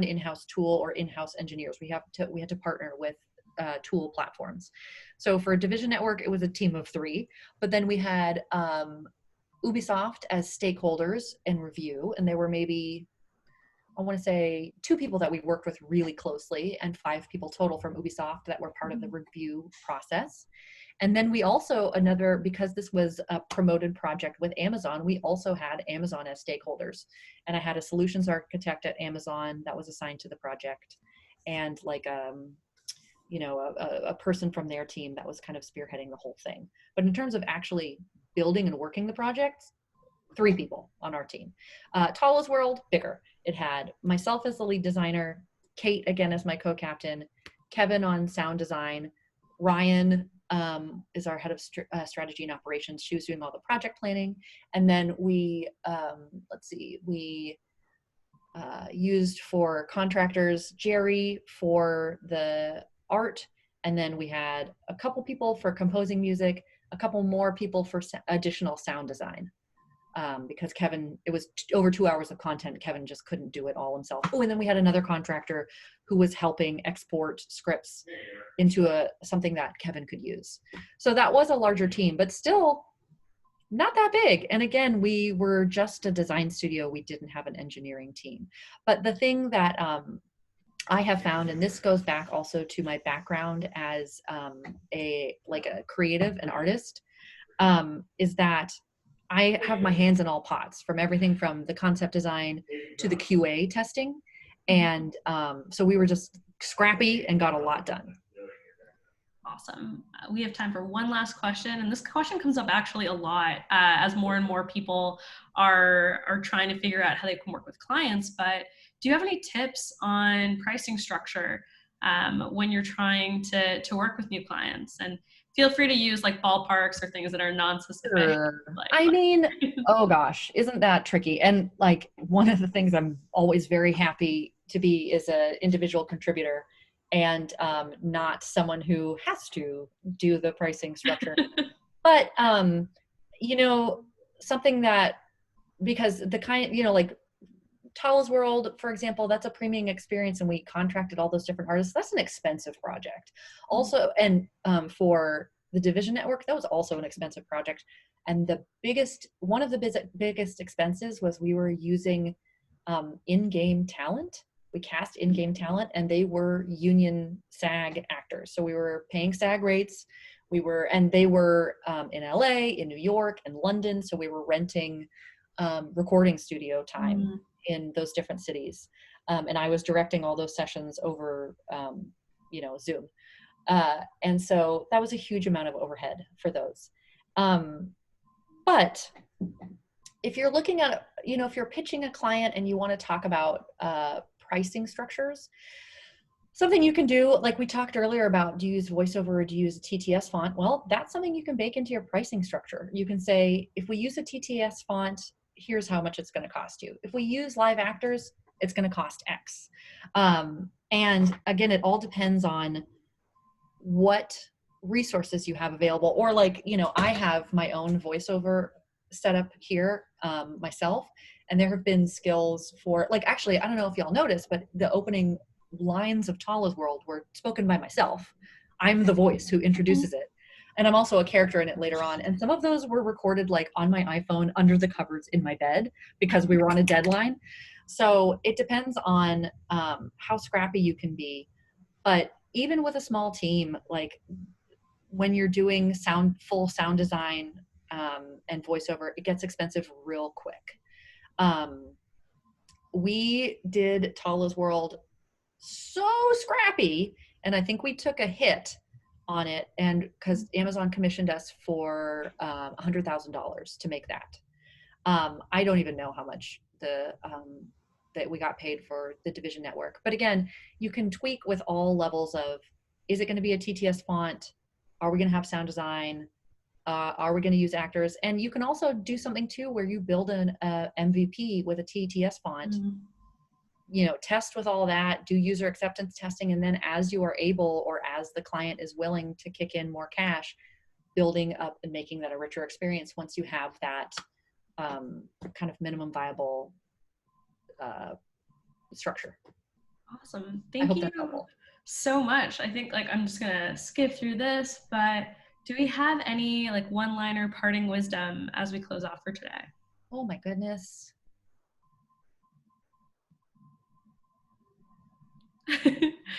in-house tool or in-house engineers. We had to partner with tool platforms. So for Division Network, it was a team of 3, but then we had Ubisoft as stakeholders and review, and there were maybe, I want to say 2 people that we worked with really closely, and 5 people total from Ubisoft that were part of the review process. And then we also, because this was a promoted project with Amazon, we also had Amazon as stakeholders. And I had a solutions architect at Amazon that was assigned to the project, and like a person from their team that was kind of spearheading the whole thing. But in terms of actually building and working the project, 3 people on our team. Tala's World, bigger. It had myself as the lead designer, Kate again as my co-captain, Kevin on sound design, Ryan is our head of strategy and operations. She was doing all the project planning. And then we used for contractors, Jerry for the art. And then we had a couple people for composing music, a couple more people for additional sound design. Because Kevin, it was over 2 hours of content. Kevin just couldn't do it all himself. Oh, and then we had another contractor who was helping export scripts into something that Kevin could use. So that was a larger team, but still not that big. And again, we were just a design studio. We didn't have an engineering team. But the thing that I have found, and this goes back also to my background as a creative, an artist, is that I have my hands in all pots, from everything from the concept design to the QA testing. And so we were just scrappy and got a lot done. Awesome. We have time for one last question. And this question comes up actually a lot as more and more people are trying to figure out how they can work with clients. But do you have any tips on pricing structure when you're trying to work with new clients? And feel free to use like ballparks or things that are non-specific. Sure. I mean, oh gosh, isn't that tricky? And like one of the things I'm always very happy to be is an individual contributor and not someone who has to do the pricing structure. But, something that, because the kind, like Tala's World, for example, that's a premium experience, and we contracted all those different artists. That's an expensive project. Also, and for the Division Network, that was also an expensive project. And one of the biggest expenses was we were using in-game talent. We cast in-game talent, and they were union SAG actors. So we were paying SAG rates. They were in LA, in New York, and London. So we were renting recording studio time in those different cities. And I was directing all those sessions over, Zoom. And so that was a huge amount of overhead for those. But if you're looking at, if you're pitching a client and you want to talk about pricing structures, something you can do, like we talked earlier about, do you use VoiceOver or do you use a TTS font? Well, that's something you can bake into your pricing structure. You can say, if we use a TTS font, here's how much it's going to cost you. If we use live actors, it's going to cost X. And again, it all depends on what resources you have available. Or I have my own VoiceOver setup here myself. And there have been skills for, actually, I don't know if y'all noticed, but the opening lines of Tala's World were spoken by myself. I'm the voice who introduces it. And I'm also a character in it later on. And some of those were recorded on my iPhone under the covers in my bed because we were on a deadline. So it depends on how scrappy you can be. But even with a small team, when you're doing full sound design and voiceover, it gets expensive real quick. We did Tala's World so scrappy, and I think we took a hit on it, and because Amazon commissioned us for $100,000 to make that. I don't even know how much that we got paid for the Division Network. But again, you can tweak with all levels of, is it going to be a TTS font? Are we going to have sound design? Are we going to use actors? And you can also do something too where you build an MVP with a TTS font. Test with all that, do user acceptance testing, and then as you are able, or as the client is willing to kick in more cash, building up and making that a richer experience once you have that kind of minimum viable structure. Awesome. Thank you so much. I think I'm just gonna skip through this, but do we have any one-liner parting wisdom as we close off for today? Oh my goodness.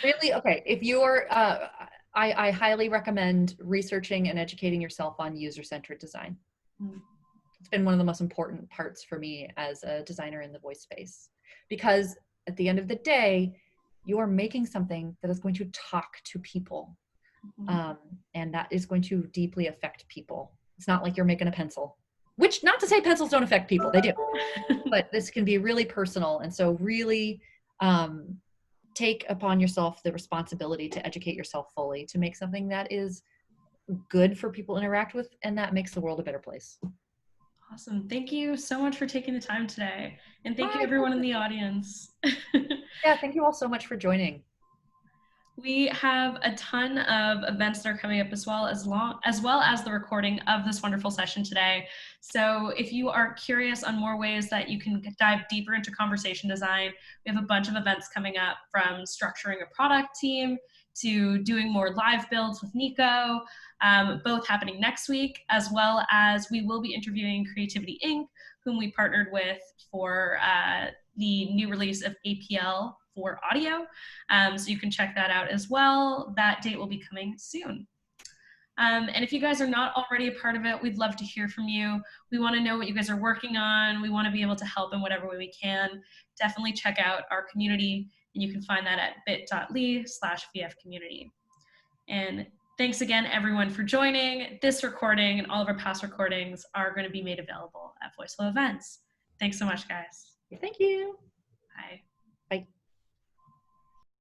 Really? Okay. If you're, I highly recommend researching and educating yourself on user-centered design. It's been one of the most important parts for me as a designer in the voice space, because at the end of the day, you are making something that is going to talk to people. And that is going to deeply affect people. It's not like you're making a pencil, which, not to say pencils don't affect people, they do, but this can be really personal. And so really take upon yourself the responsibility to educate yourself fully, to make something that is good for people to interact with, and that makes the world a better place. Awesome. Thank you so much for taking the time today. And thank you everyone in the audience. Yeah, thank you all so much for joining. We have a ton of events that are coming up as well as the recording of this wonderful session today. So if you are curious on more ways that you can dive deeper into conversation design, we have a bunch of events coming up, from structuring a product team to doing more live builds with Nico, both happening next week, as well as we will be interviewing Creativity Inc., whom we partnered with for the new release of APL for audio. So you can check that out as well. That date will be coming soon. And if you guys are not already a part of it, we'd love to hear from you. We want to know what you guys are working on. We want to be able to help in whatever way we can. Definitely check out our community, and you can find that at bit.ly/vfcommunity. And thanks again, everyone, for joining. This recording and all of our past recordings are going to be made available at Voiceflow events. Thanks so much, guys. Thank you. Bye.